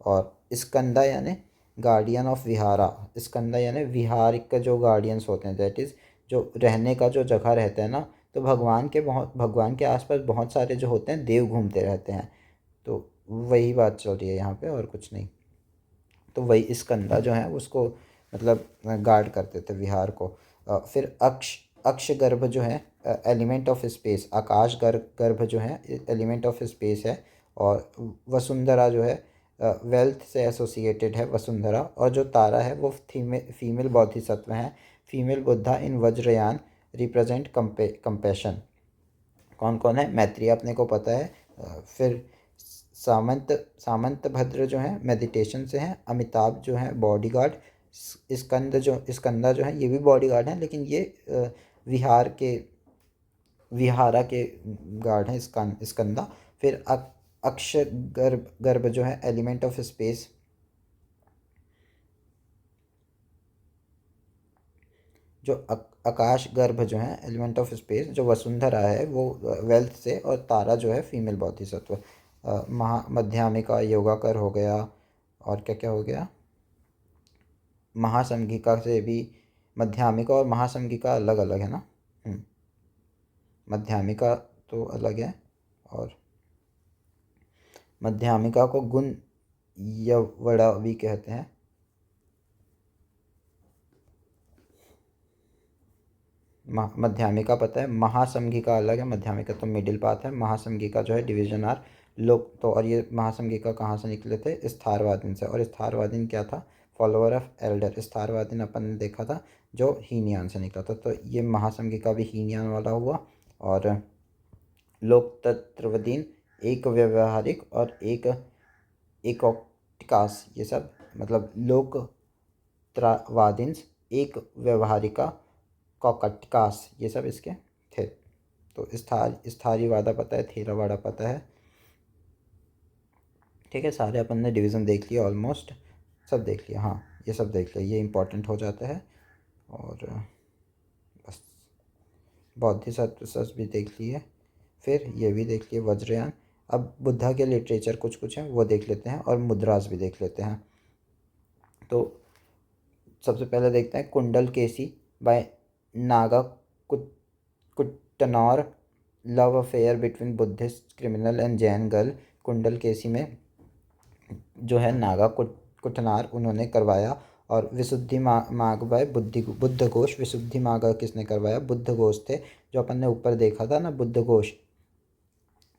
और स्कंदा यानी गार्डियन ऑफ विहारा, स्कंदा यानी विहार का जो गार्डियंस होते हैं, दैट इज़ जो रहने का जो जगह रहता है ना। तो भगवान के आसपास बहुत सारे जो होते हैं देव घूमते रहते हैं, तो वही बात चल रही है यहाँ पे और कुछ नहीं। तो वही स्कंदा जो है उसको मतलब गार्ड करते थे विहार को। फिर अक्ष गर्भ जो है एलिमेंट ऑफ स्पेस, आकाश गर्भ जो है एलिमेंट ऑफ स्पेस है। और वसुंधरा जो है वेल्थ से एसोसिएटेड है वसुंधरा। और जो तारा है वो फीमेल बोधिसत्व हैं, फीमेल बुद्धा इन वज्रयान रिप्रेजेंट कंपेशन। कौन कौन है, मैत्रेय अपने को पता है। फिर सामंत सामंत भद्र जो हैं मेडिटेशन से हैं, अमिताभ जो हैं बॉडीगार्ड, स्कंदा जो है ये भी बॉडीगार्ड हैं, लेकिन ये विहार के विहारा के गार्ड हैं स्कंदा। फिर अक्ष गर्भ जो है एलिमेंट ऑफ स्पेस, जो आकाश गर्भ जो है एलिमेंट ऑफ स्पेस, जो वसुंधरा है वो वेल्थ से, और तारा जो है फीमेल बोधिसत्व। मध्यामिका योगाकर हो गया, और क्या क्या हो गया, महासंघिका से भी, मध्यामिका और महासंघिका अलग अलग है ना। मध्यामिका तो अलग है, और मध्यमिका को गुण यवड़ा भी कहते हैं। मध्यमिका पता है, महासंघिका अलग है, मध्यमिका तो मिडिल पाथ है, महासंघिका जो है डिवीजन आर लोग तो। और ये महासंघिका कहाँ से निकले थे? स्थारवादीन से। और स्थारवादीन क्या था? Follower of elder. स्थारवादीन अपन ने देखा था जो हीनयान से निकला था, तो ये महासंघिका भी हीनयान वाला हुआ। और लोकतत्ववादीन एक व्यवहारिक और एक एकोक्टिकास, ये सब मतलब लोकत्रवादीन एक व्यवहारिका कॉकटकास, ये सब इसके थे। तो स्थारीवादा पता है, थेरावाड़ा पता है, ठीक है। सारे अपन ने डिवीज़न देख लिया, ऑलमोस्ट सब देख लिया। हाँ, ये सब देख लिया, ये इंपॉर्टेंट हो जाता है। और बस बोधिसत्व भी देख लिए, फिर ये भी देख लिए वज्रयान। अब बुद्धा के लिटरेचर कुछ कुछ हैं वो देख लेते हैं, और मुद्रास भी देख लेते हैं। तो सबसे पहले देखते हैं Kundalakesi by Nagakuttanar, love affair between Buddhist criminal and Jain girl. Kundalakesi में जो है नागा कुटनार उन्होंने करवाया, और विशुद्धि मार्ग बाय बुद्ध घोष। विशुद्धि मार्ग किसने करवाया? बुद्ध घोष थे, जो अपन ने ऊपर देखा था ना, बुद्ध घोष,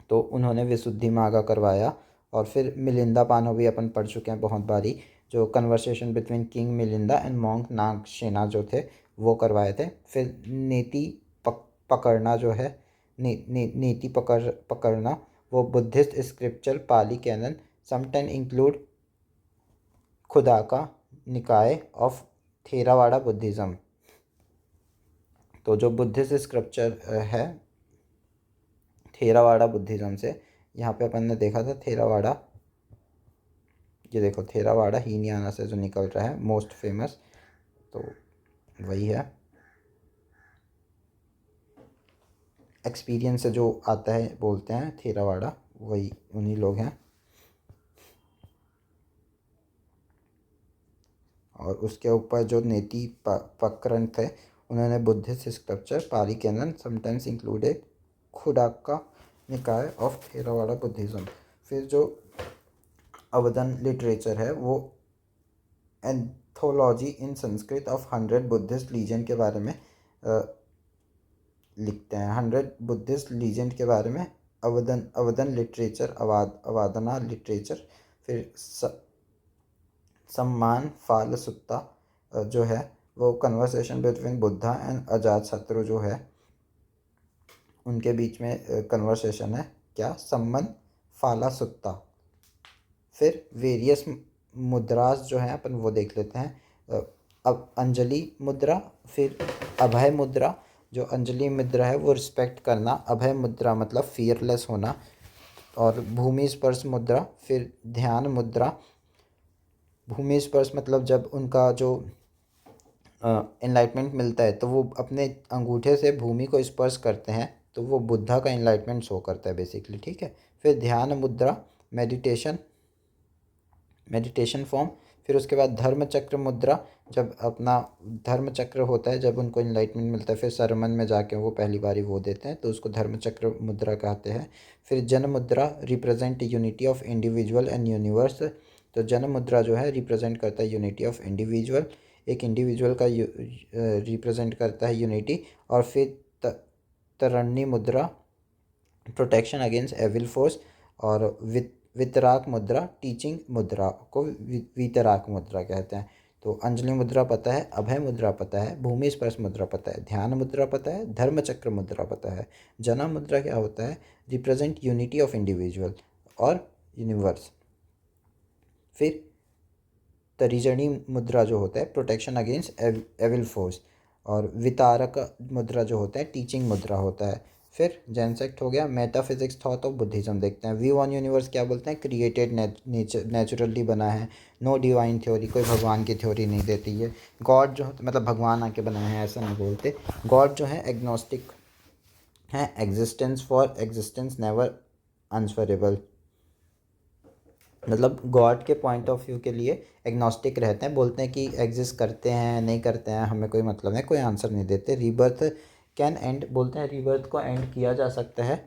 तो उन्होंने विशुद्धि मार्ग करवाया। और फिर मिलिंदा पानो भी अपन पढ़ चुके हैं बहुत बारी, जो conversation between king Milinda and monk Nagasena जो थे वो करवाए थे। फिर नीति पकड़ना जो है, नीति पकड़ना, वो बुद्धिस्ट स्क्रिप्चर पाली कैनन समटाइम इंक्लूड खुदा का निकाय ऑफ थेरावाड़ा बुद्धिज़्म। तो जो बुद्धिस्ट स्क्रिप्चर है थेरावाड़ा बुद्धिज़्म से, यहाँ पे अपन ने देखा था थेरावाड़ा, ये देखो थेरावाड़ा हीनयाना से जो निकल रहा है मोस्ट फेमस, तो वही है। एक्सपीरियंस से जो आता है बोलते हैं थेरावाड़ा, वही उन्हीं लोग हैं। और उसके ऊपर जो नीति पकरण थे, उन्होंने बुद्धिस्ट स्क्रिप्चर पाली कैनन समटाइम्स इंक्लूडेड खुडाका निकाय ऑफ थेरावाड़ा बुद्धिज़्म। फिर जो अवधन लिटरेचर है वो anthology in Sanskrit of 100 Buddhist legend के बारे में लिखते हैं। 100 बुद्धिस्ट लीजेंड के बारे में अवधन लिटरेचर, अवादना लिटरेचर। फिर सम्मान फाल सुत्ता जो है वो conversation between Buddha and Ajatashatru जो है उनके बीच में कन्वर्सेशन है, क्या? सम्मन फाला सुत्ता। फिर वेरियस मुद्रास जो हैं अपन वो देख लेते हैं। अब अंजलि मुद्रा, फिर अभय मुद्रा। जो अंजलि मुद्रा है वो रिस्पेक्ट करना, अभय मुद्रा मतलब फियरलेस होना। और भूमि स्पर्श मुद्रा, फिर ध्यान मुद्रा। भूमि स्पर्श मतलब जब उनका जो एनलाइटमेंट मिलता है तो वो अपने अंगूठे से भूमि को स्पर्श करते हैं, तो वो बुद्धा का एनलाइटमेंट शो करता है बेसिकली, ठीक है। फिर ध्यान मुद्रा, मेडिटेशन फॉर्म। फिर उसके बाद धर्म चक्र मुद्रा, जब अपना धर्म चक्र होता है, जब उनको एनलाइटमेंट मिलता है, फिर सरमन में जाके वो पहली बारी वो देते हैं, तो उसको धर्म चक्र मुद्रा कहते हैं। फिर जन मुद्रा, represent unity of individual and universe. तो जन मुद्रा जो है रिप्रेजेंट करता है यूनिटी ऑफ इंडिविजुअल, एक इंडिविजुअल का रिप्रेजेंट करता है यूनिटी। और फिर तरण्णी मुद्रा, प्रोटेक्शन अगेंस्ट एविल फोर्स। और वितराक मुद्रा, टीचिंग मुद्रा को वितराक मुद्रा कहते हैं। तो अंजलि मुद्रा पता है, अभय मुद्रा पता है, भूमि स्पर्श मुद्रा पता है, ध्यान मुद्रा पता है, धर्म चक्र मुद्रा पता है। जना मुद्रा क्या होता है? रिप्रेजेंट यूनिटी ऑफ इंडिविजुअल और यूनिवर्स। फिर तरिजनी मुद्रा जो होता है प्रोटेक्शन अगेंस्ट एविल फोर्स। और वितारक मुद्रा जो होता है टीचिंग मुद्रा होता है। फिर जेनसेक्ट हो गया। मेटाफिजिक्स थॉट ऑफ बुद्धिज्म देखते हैं। व्यू ऑन यूनिवर्स क्या बोलते हैं? क्रिएटेड नेचुरली बना है, नो डिवाइन थ्योरी, कोई भगवान की थ्योरी नहीं देती है। गॉड जो मतलब भगवान आके बनाए हैं ऐसा नहीं बोलते। गॉड जो है एग्नोस्टिक है, existence for existence never answerable, मतलब गॉड के पॉइंट ऑफ व्यू के लिए एग्नोस्टिक रहते हैं, बोलते हैं कि एग्जिस्ट करते हैं नहीं करते हैं हमें कोई मतलब नहीं, कोई आंसर नहीं देते। रीबर्थ कैन एंड, बोलते हैं रीबर्थ को एंड किया जा सकता है,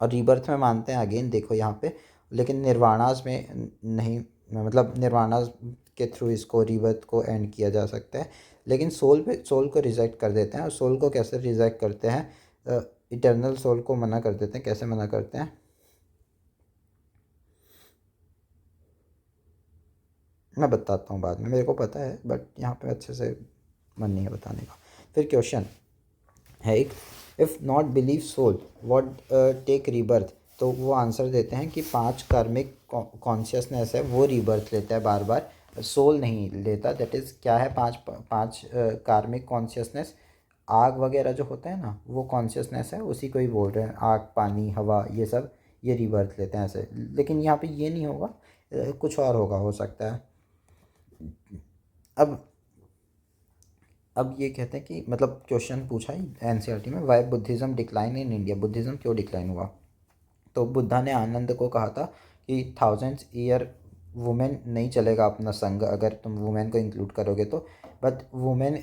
और रीबर्थ में मानते हैं अगेन देखो यहाँ पे, लेकिन निर्वाणास में नहीं, मतलब निर्वाणास के थ्रू इसको रीबर्थ को एंड किया जा सकता है। लेकिन सोल को रिजेक्ट कर देते हैं। और सोल को कैसे रिजेक्ट करते हैं? इटर्नल सोल को मना कर देते हैं। कैसे मना करते हैं? मैं बताता हूँ बाद में, मेरे को पता है बट यहाँ पे अच्छे से मन नहीं है बताने का। फिर क्वेश्चन है एक, if not believe soul what take rebirth. तो वो आंसर देते हैं कि 5 कार्मिक कॉन्शियसनेस है वो रीबर्थ लेता है बार बार, सोल नहीं लेता। दैट इज़ क्या है? पांच पांच कार्मिक कॉन्शियसनेस, आग वगैरह जो होता है ना वो कॉन्शियसनेस है, उसी को ही बोल रहे हैं। आग, पानी, हवा, ये सब ये रीबर्थ लेते हैं ऐसे। लेकिन यहाँ पे ये नहीं होगा, कुछ और होगा, हो सकता है। अब अब ये कहते हैं कि मतलब क्वेश्चन पूछा है एनसीईआरटी में, why Buddhism decline in India. Buddhism क्यों डिक्लाइन हुआ? तो बुद्धा ने आनंद को कहा था कि 1000 ईयर वुमेन नहीं चलेगा अपना संघ, अगर तुम वुमेन को इंक्लूड करोगे तो। बट वुमेन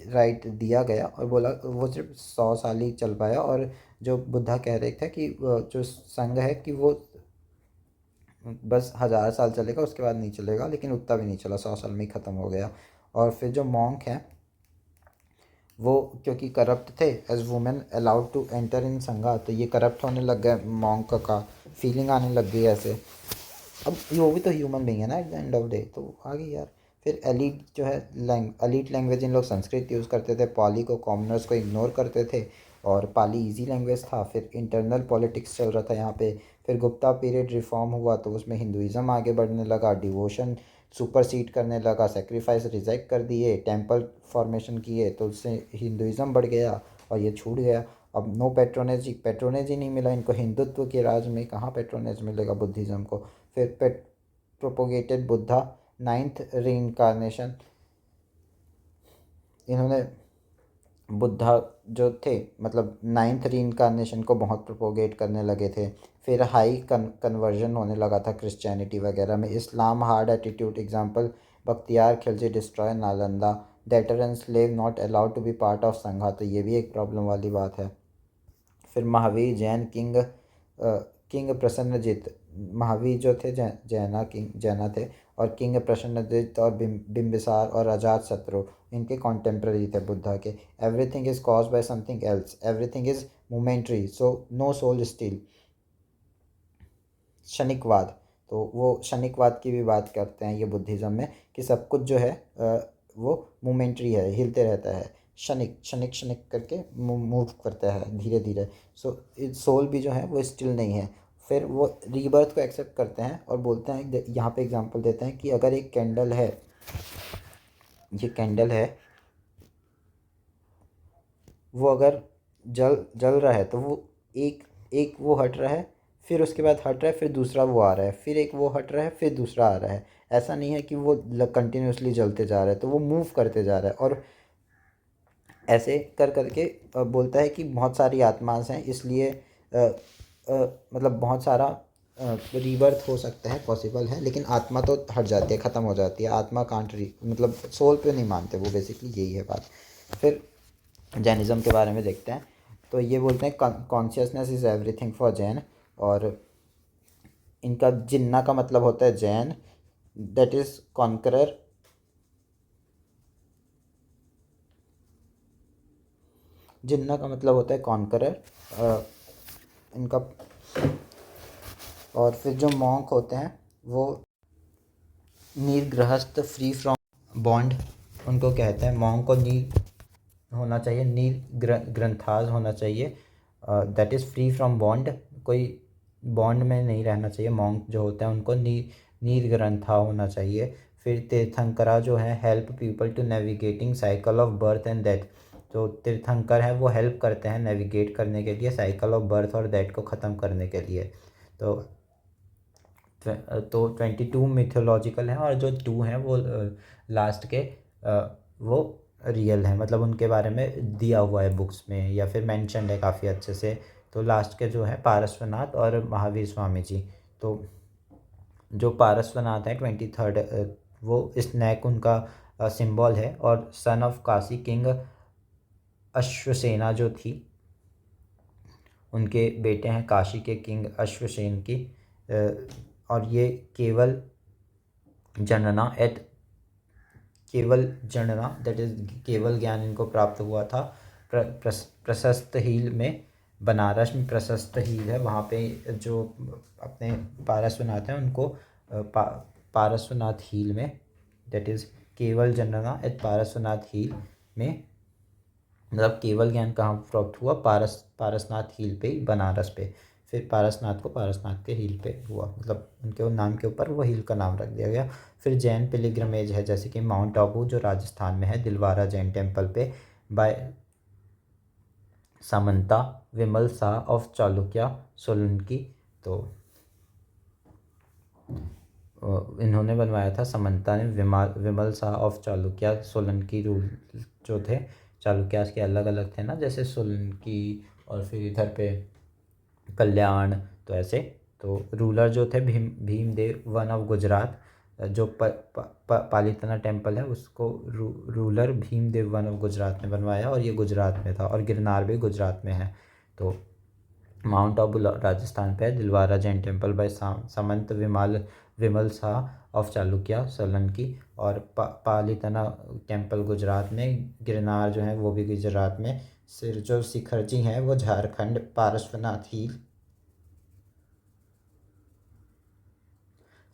राइट दिया गया और बोला वो सिर्फ 100 साल ही चल पाया। और जो बुद्धा कह रहे थे कि जो संघ है कि वो बस 1000 साल चलेगा, उसके बाद नहीं चलेगा। लेकिन उतना भी नहीं चला, 100 साल में ही ख़त्म हो गया। और फिर जो मॉन्क हैं वो क्योंकि करप्ट थे, as women allowed to enter in sangha, तो ये करप्ट होने लग गए। मॉन्क का फीलिंग आने लग गई ऐसे। अब वो भी तो ह्यूमन बीइंग है ना at the end of day, तो आ गई यार। फिर एलिट जो है एलिट लैंग्वेज, इन लोग संस्कृत यूज़ करते थे, पाली को, कॉमनर्स को इग्नोर करते थे। और पाली इजी लैंग्वेज था। फिर इंटरनल पॉलिटिक्स चल रहा था यहाँ पे। फिर गुप्ता पीरियड रिफॉर्म हुआ तो उसमें हिंदुज़म आगे बढ़ने लगा, डिवोशन सुपरसीड करने लगा, सेक्रीफाइस रिजेक्ट कर दिए, टेम्पल फॉर्मेशन किए, तो उससे हिंदुज़म बढ़ गया और ये छूट गया। अब नो पेट्रोनेज, पेट्रोनेज ही नहीं मिला इनको हिंदुत्व के राज में, कहाँ पेट्रोनेज मिलेगा बुद्धिज़्म को। फिर प्रोपोगेटेड बुद्धा, नाइन्थ री इनकारनेशन। इन्होंने बुद्धा जो थे मतलब नाइन्थ री इनकारनेशन को बहुत प्रोपोगेट करने लगे थे। फिर हाई कन्वर्जन होने लगा था क्रिश्चियनिटी वगैरह में। Islam hard attitude, example Bakhtiyar Khilji destroy Nalanda, debtor and slave not allowed to be part of sangha, तो ये भी एक प्रॉब्लम वाली बात है। फिर महावीर जैन किंग, किंग प्रसन्नजित, महावीर जो थे जैना थे। और किंग प्रसन्नजित और बिंबिसार और अजात शत्रु इनके कॉन्टेम्प्ररी थे बुद्धा के। Everything is cause by something else, everything is momentary, so no soul still. Kshanikavada, तो वो क्षणिकवाद की भी बात करते हैं ये बुद्धिज़्म में, कि सब कुछ जो है वो मोमेंट्री है, हिलते रहता है, क्षणिक क्षणिक क्षणिक करके मूव करता है धीरे धीरे। सो सोल भी जो है वो स्टिल नहीं है। फिर वो रीबर्थ को एक्सेप्ट करते हैं और बोलते हैं, यहाँ पे एग्जांपल देते हैं कि अगर एक कैंडल है, ये कैंडल है, वो अगर जल जल रहा है तो वो एक एक वो हट रहा है, फिर उसके बाद हट रहा है, फिर दूसरा वो आ रहा है, फिर एक वो हट रहा है, फिर दूसरा आ रहा है। ऐसा नहीं है कि वो कंटिन्यूसली जलते जा रहा है, तो वो मूव करते जा रहा है। और ऐसे कर करके बोलता है कि बहुत सारी आत्माएं हैं, इसलिए मतलब बहुत सारा रीबर्थ हो सकता है, पॉसिबल है। लेकिन आत्मा तो हट जाती है, ख़त्म हो जाती है। आत्मा कांट मतलब सोल पे नहीं मानते वो, बेसिकली यही है बात। फिर जैनिज़्म के बारे में देखते हैं। तो ये बोलते हैं consciousness is everything for Jain. और इनका जिन्ना का मतलब होता है जैन, दैट इज़ कॉन्करर। जिन्ना का मतलब होता है कॉन्करर इनका। और फिर जो मॉन्क होते हैं वो निर्गृहस्थ, फ्री फ्रॉम बॉन्ड, उनको कहते हैं। मॉन्क को होना चाहिए, ग्रंथाज होना चाहिए, that is free from bond, कोई बॉन्ड में नहीं रहना चाहिए। मॉन्क जो होते हैं उनको निर्ग्रंथा होना चाहिए। फिर तीर्थंकरा जो है, help people to navigating cycle of birth and death. तो तीर्थंकर है वो हेल्प करते हैं नेविगेट करने के लिए साइकिल ऑफ बर्थ और डेथ को ख़त्म करने के लिए। तो 22 मिथोलॉजिकल हैं और जो 2 हैं वो लास्ट के वो रियल हैं, मतलब उनके बारे में दिया हुआ है बुक्स में या फिर मेंशन्ड है काफ़ी अच्छे से। तो लास्ट के जो है पारस्वनाथ और महावीर स्वामी जी। तो जो पारस्वनाथ है 23rd, वो स्नैक उनका सिंबल है। और सन ऑफ काशी, किंग अश्वसेना जो थी, उनके बेटे हैं काशी के किंग अश्वसेन की। और ये केवल जनना दैट इज केवल ज्ञान इनको प्राप्त हुआ था प्रशस्त हील में। बनारस में प्रशस्त हील है, वहाँ पे जो अपने पारसनाथ हैं उनको पारसनाथ हील में, दैट इज़ केवल जनना एट पारसनाथ हील में, मतलब केवल ज्ञान कहाँ प्राप्त हुआ, पारसनाथ हील पे, बनारस पे। फिर पारसनाथ को पारसनाथ के हील पे हुआ, मतलब उनके नाम के ऊपर वो हील का नाम रख दिया गया। फिर जैन पिलिग्रमेज है, जैसे कि माउंट आबू जो राजस्थान में है, दिलवारा जैन टेम्पल पे बाय समंता विमल शाह ऑफ चालुक्य सोलंकी। तो इन्होंने बनवाया था, समंता ने विमल शाह ऑफ चालुक्य सोलंकी रूल जो थे चालुक्यास के अलग अलग थे ना, जैसे सोलंकी और फिर इधर पे कल्याण, तो ऐसे। तो रूलर जो थे भीमदेव वन ऑफ गुजरात, जो पालीताना टेम्पल है उसको ruler Bhimdev one of Gujarat ने बनवाया, और ये गुजरात में था, और गिरनार भी गुजरात में है। तो माउंट आबू राजस्थान पे है, Dilwara Jain temple by Samanta Vimal Shah of Chalukya Solanki, और पालीताना टेम्पल गुजरात में, गिरनार जो है वो भी गुजरात में, सिर जो शिखर जी हैं वो झारखंड पारसनाथ हील,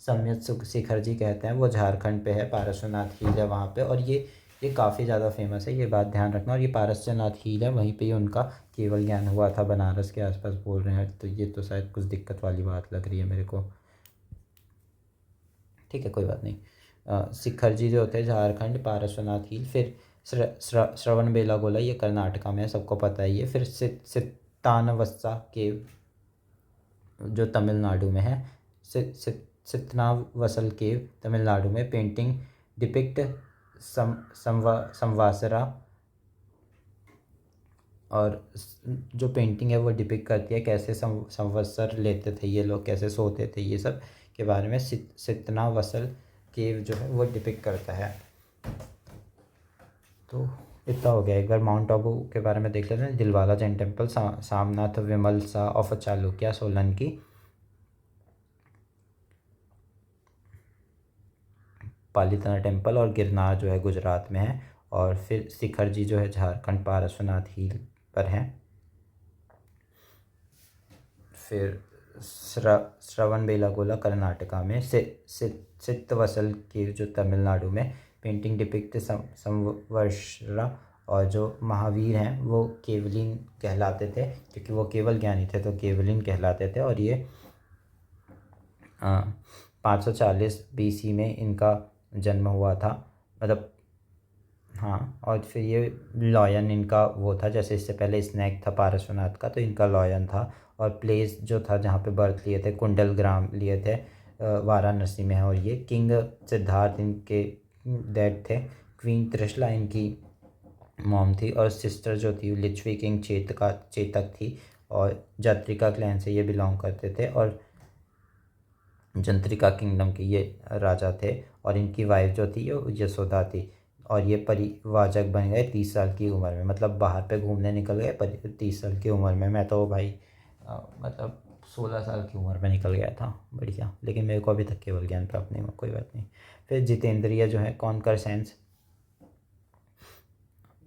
सम्यक शिखर जी कहते हैं वो झारखंड पे है, पारसनाथ हील है वहाँ पे। और ये काफ़ी ज़्यादा फेमस है, ये बात ध्यान रखना। और ये पारसनाथ हील है, वहीं पे ही उनका केवल ज्ञान हुआ था, बनारस के आसपास बोल रहे हैं, तो ये तो शायद कुछ दिक्कत वाली बात लग रही है मेरे को। ठीक है, कोई बात नहीं। शिखर जी जो होते हैं झारखंड पारसनाथ हील। फिर श्रवण बेलागोला, ये कर्नाटका में है, सबको पता है ये। फिर सितानवस्सा केव जो तमिलनाडु में है, सितनावसल केव तमिलनाडु में। पेंटिंग डिपिक्ट संवासरा, और जो पेंटिंग है वो डिपिक्ट करती है कैसे संवत्सर लेते थे ये लोग, कैसे सोते थे, ये सब के बारे में सितनावसल केव जो है वो डिपिक्ट करता है। तो इतना हो गया। एक बार माउंट आबू के बारे में देख लेते हैं। Dilwara Jain temple, Samnath Vimal Shah of Chalukya Solanki, Palitana temple, और गिरनार जो है गुजरात में है। और फिर शिखर जी जो है झारखंड पारसनाथ हील पर हैं। फिर श्रवण बेलागोला कर्नाटका में, सितवसल केव जो तमिलनाडु में। पेंटिंग डिपिक्ट संवत्सरा, और जो महावीर हैं वो केवलिन कहलाते थे, क्योंकि वो केवल ज्ञानी थे तो केवलिन कहलाते थे। और ये 540 BC में इनका जन्म हुआ था, मतलब हाँ। और फिर ये लॉयन इनका वो था, जैसे इससे पहले स्नैक था पारसनाथ का, तो इनका लॉयन था। और प्लेस जो था जहाँ पे बर्थ लिए थे, कुंडलग्राम लिए थे, वाराणसी में है। और ये किंग सिद्धार्थ इनके डैड थे, क्वीन त्रिशला इनकी मॉम थी, और सिस्टर जो थी लिच्छवी किंग चेतक थी, और जत्रिका क्लैन से ये बिलोंग करते थे, और जंत्रिका किंगडम के ये राजा थे। और इनकी वाइफ जो थी ये यशोदा थी। और ये परिवाजक बन गए 30 साल की उम्र में, मतलब बाहर पे घूमने निकल गए 30 साल की उम्र में। मैं तो भाई मतलब 16 साल की उम्र में निकल गया था, बढ़िया। लेकिन मेरे को अभी तक केवल ज्ञान प्राप्त नहीं हुआ, कोई बात नहीं। फिर जितेंद्रिय जो है कॉन्कर सेंस,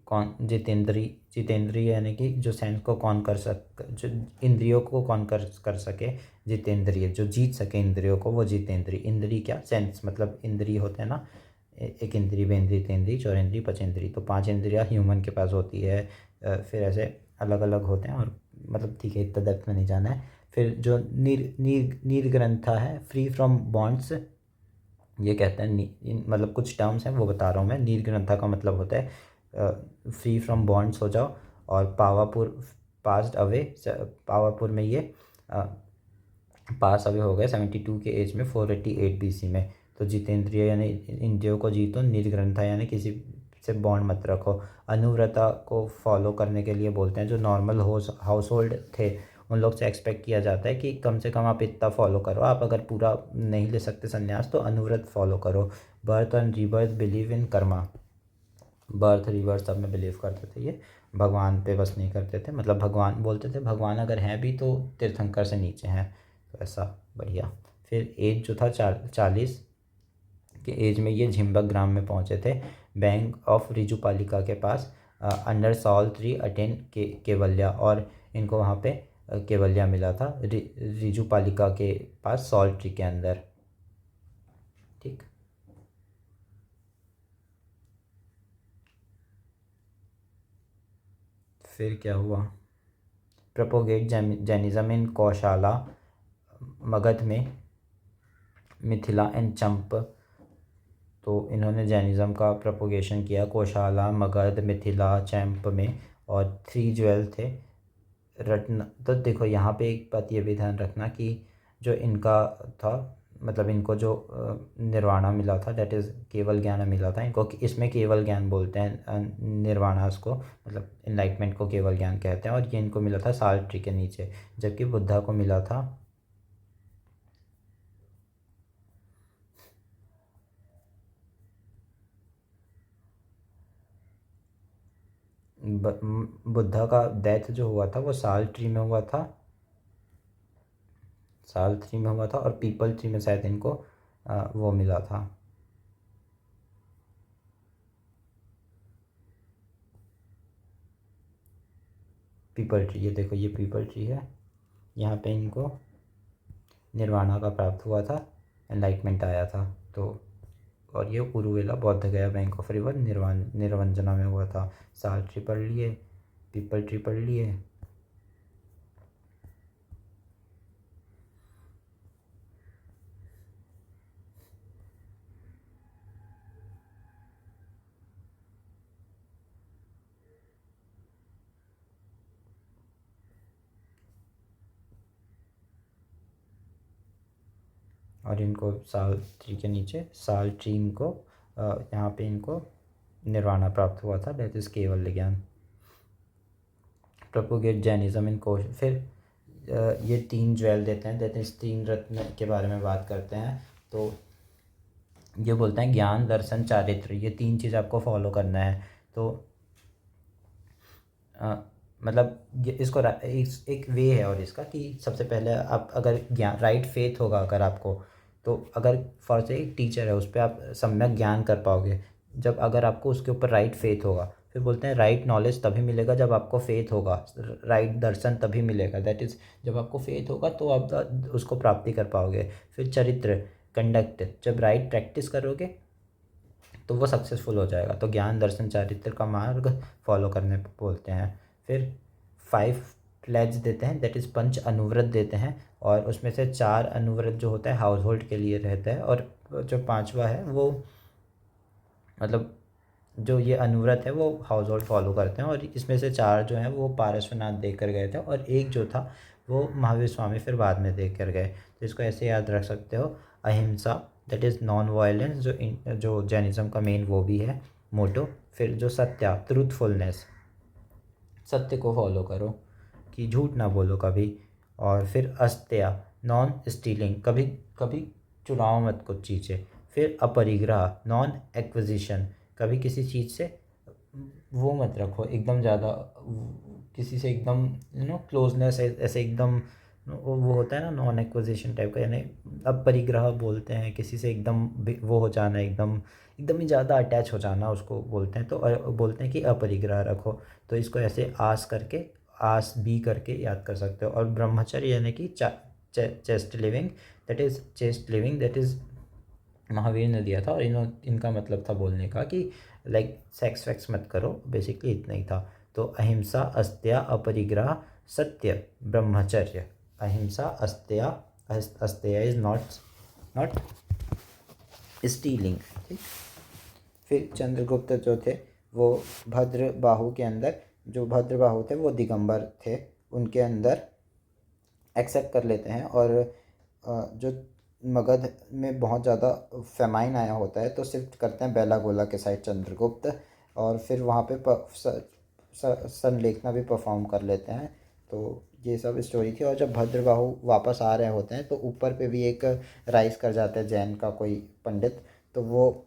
जितेंद्रिय यानी कि जो सेंस को कौन कर जो इंद्रियों को कौन कर सके, जितेंद्रिय जो जीत सके इंद्रियों को, वो जितेंद्रिय। इंद्रिय क्या, सेंस, मतलब इंद्रिय होते हैं ना, एक इंद्रिय, बेंद्रिय, तेंद्रिय, चौरेंद्रिय, पचेंद्रिय, तो 5 इंद्रियाँ ह्यूमन के पास होती है। फिर ऐसे अलग अलग होते हैं, और मतलब ठीक है, इतना डेप्थ में नहीं जाना है। फिर जो निर्ग्रंथा है, फ्री फ्रॉम बॉन्ड्स, ये कहते हैं मतलब कुछ टर्म्स हैं वो बता रहा हूँ मैं। निर्ग्रंथा का मतलब होता है फ्री फ्रॉम बॉन्ड्स हो जाओ। और पावापुर पास्ड अवे, पावापुर में ये पास अवे हो गए 72 के एज में, 488 BC में। तो जितेंद्रिय यानी इंद्रियों को जीतो, निर्ग्रंथा यानी किसी से बॉन्ड मत रखो। अनुव्रता को फॉलो करने के लिए बोलते हैं, जो नॉर्मल हाउस होल्ड थे उन लोग से एक्सपेक्ट किया जाता है कि कम से कम आप इतना फॉलो करो। आप अगर पूरा नहीं ले सकते संन्यास तो अनुव्रत फॉलो करो। Birth and rebirth, believe in Karma, birth rebirth सब में बिलीव करते थे ये, भगवान पे बस नहीं करते थे। मतलब भगवान बोलते थे भगवान अगर हैं भी तो तीर्थंकर से नीचे हैं, ऐसा बढ़िया। फिर एज जो था 40 के एज में ये झिंबक ग्राम में पहुँचे थे, बैंक ऑफ रिजुपालिका के पास, अंडर सॉल ट्री अटेन केवल्या, और इनको वहाँ पे केवल्या मिला था रिजुपालिका के पास सॉल्ट ट्री के अंदर। ठीक। फिर क्या हुआ, प्रोपोगेट जैनिज्म इन कौशाला, मगध में, मिथिला एंड चंप। तो इन्होंने जैनिज़्म का प्रोपोगेशन किया कोशाला, मगध, मिथिला, चैंप में, और 3 ज्वेल थे रत्न। तो देखो यहाँ पे एक बात ये भी ध्यान रखना कि जो इनका था, मतलब इनको जो निर्वाणा मिला था, दैट इज़ केवल ज्ञान मिला था इनको, इसमें केवल ज्ञान बोलते हैं निर्वाणा को, मतलब इनलाइटमेंट को केवल ज्ञान कहते हैं, और ये इनको मिला था साल ट्री के नीचे, जबकि बुद्धा को मिला था बुद्धा का डेथ जो हुआ था वो साल ट्री में हुआ था, साल ट्री में हुआ था, और पीपल ट्री में शायद इनको वो मिला था। पीपल ट्री, ये देखो ये पीपल ट्री है, यहाँ पे इनको निर्वाणा का प्राप्त हुआ था, एनलाइटमेंट आया था। तो और ये उरुवेला बौद्ध गया बैंक ऑफ रिवर निर्वंजना में हुआ था। साल ट्री पढ़ लिए, पीपल ट्री पढ़ लिए। और इनको साल ट्री के नीचे, साल ट्री इनको यहाँ पे इनको निर्वाणा प्राप्त हुआ था, दैट इज़ केवल ज्ञान। प्रोपोगेट जैनिज्म इन कोश, फिर ये 3 ज्वेल देते हैं, दैट इज़ 3 रत्न के बारे में बात करते हैं। तो ये बोलते हैं ज्ञान, दर्शन, चारित्र, ये 3 चीज़ आपको फॉलो करना है। तो मतलब ये इसको एक वे है और इसका कि सबसे पहले आप अगर ज्ञान, राइट फेथ होगा अगर आपको, तो अगर फॉर से एक टीचर है उस पर आप सम्यक ज्ञान कर पाओगे, जब अगर आपको उसके ऊपर राइट फेथ होगा। फिर बोलते हैं राइट नॉलेज तभी मिलेगा जब आपको फेथ होगा, राइट दर्शन तभी मिलेगा, दैट इज़ जब आपको फेथ होगा तो आप उसको प्राप्ति कर पाओगे। फिर चरित्र, कंडक्ट, जब राइट प्रैक्टिस करोगे तो वो सक्सेसफुल हो जाएगा। तो ज्ञान, दर्शन, चारित्र का मार्ग फॉलो करने बोलते हैं। फिर 5 प्लेज देते हैं, दैट इज़ 5 अनुव्रत देते हैं, और उसमें से 4 अनुव्रत जो होता है हाउस होल्ड के लिए रहता है, और जो 5वां है वो मतलब जो ये अनुव्रत है वो हाउस होल्ड फॉलो करते हैं। और इसमें से 4 जो हैं वो पारश्वनाथ देख कर गए थे, और एक जो था वो महावीर स्वामी फिर बाद में देख कर गए। तो इसको ऐसे याद रख सकते हो, अहिंसा, दैट इज़ नॉन वायलेंस, जो जैनिज़्म का मेन वो भी है मोटो। फिर जो सत्या, ट्रूथफुलनेस, सत्य को फॉलो करो कि झूठ ना बोलो कभी। और फिर अस्त्या, नॉन स्टीलिंग, कभी कभी चुराओ मत कुछ चीज़ें। फिर अपरिग्रह, नॉन एक्विजिशन, कभी किसी चीज़ से वो मत रखो एकदम ज़्यादा, किसी से एकदम क्लोजनेस, ऐसे एकदम वो होता है ना नॉन एक्विजिशन टाइप का, यानी अपरिग्रह बोलते हैं, किसी से एकदम वो हो जाना, एकदम एकदम ही ज़्यादा अटैच हो जाना उसको बोलते हैं। तो बोलते हैं कि अपरिग्रह रखो। तो इसको ऐसे आस करके, आस बी करके याद कर सकते हो। और ब्रह्मचर्य यानी कि chest living, that is chest living, that is Mahavir ने दिया था, और इनका मतलब था बोलने का कि लाइक सेक्स वैक्स मत करो, बेसिकली इतना ही था। तो अहिंसा, अस्त्या, अपरिग्रह, सत्य, ब्रह्मचर्य। अहिंसा, अस्त्या, अस्त्या इज नॉट नॉट स्टीलिंग। ठीक। फिर चंद्रगुप्त जो थे वो भद्र बाहु के अंदर, जो भद्र बाहु थे वो दिगंबर थे, उनके अंदर एक्सेप्ट कर लेते हैं। और जो मगध में बहुत ज़्यादा फेमाइन आया होता है तो शिफ्ट करते हैं बेलागोला के साइड चंद्रगुप्त, और फिर वहाँ पे संलेखना भी परफॉर्म कर लेते हैं। तो ये सब स्टोरी थी। और जब भद्रबाहु वापस आ रहे होते हैं तो ऊपर पे भी एक राइज कर जाता है जैन का कोई पंडित, तो वो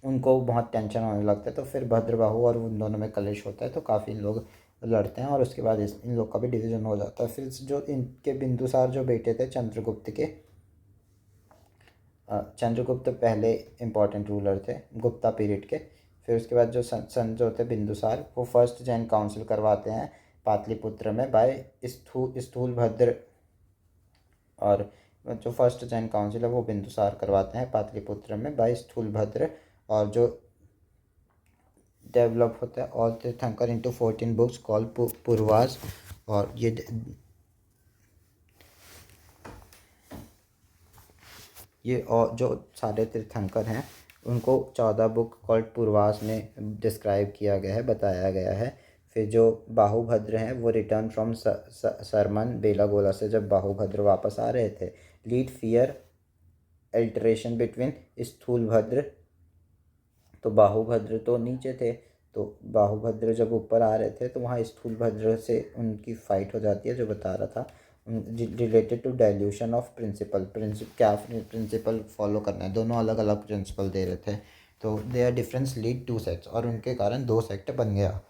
उनको बहुत टेंशन होने लगता है। तो फिर भद्रबाहु और उन दोनों में कलेश होता है, तो काफ़ी लोग लड़ते हैं और उसके बाद इन लोग का भी डिवीज़न हो जाता है। फिर जो इनके बिंदुसार जो बेटे थे चंद्रगुप्त के, चंद्रगुप्त पहले इम्पॉर्टेंट रूलर थे गुप्ता पीरियड के। फिर उसके बाद जो सन जो थे बिंदुसार, वो फर्स्ट जैन काउंसिल करवाते हैं पाटलिपुत्र में बाय स्थूलभद्र। और जो फर्स्ट जैन काउंसिल है वो बिंदुसार करवाते हैं पाटलिपुत्र में बाय स्थूलभद्र। और जो डेवलप होता है ऑल तीर्थंकर इनटू 14 बुक्स कॉल्ड पूर्वास। और ये और जो सारे तीर्थंकर हैं उनको 14 बुक कॉल्ड पूर्वास में डिस्क्राइब किया गया है, बताया गया है। फिर जो बाहुभद्र हैं वो रिटर्न फ्रॉम सरमन बेलागोला से जब बाहुभद्र वापस आ रहे थे, lead fear alteration between Sthulabhadra. तो बाहुभद्र तो नीचे थे, तो बाहुभद्र जब ऊपर आ रहे थे तो वहाँ स्थूलभद्र से उनकी फाइट हो जाती है, जो बता रहा था related to dilution of principle. क्या प्रिंसिपल फॉलो करना है, दोनों अलग अलग प्रिंसिपल दे रहे थे। तो देयर डिफरेंस लीड 2 सेक्ट्स, और उनके कारण 2 सेक्ट बन गया।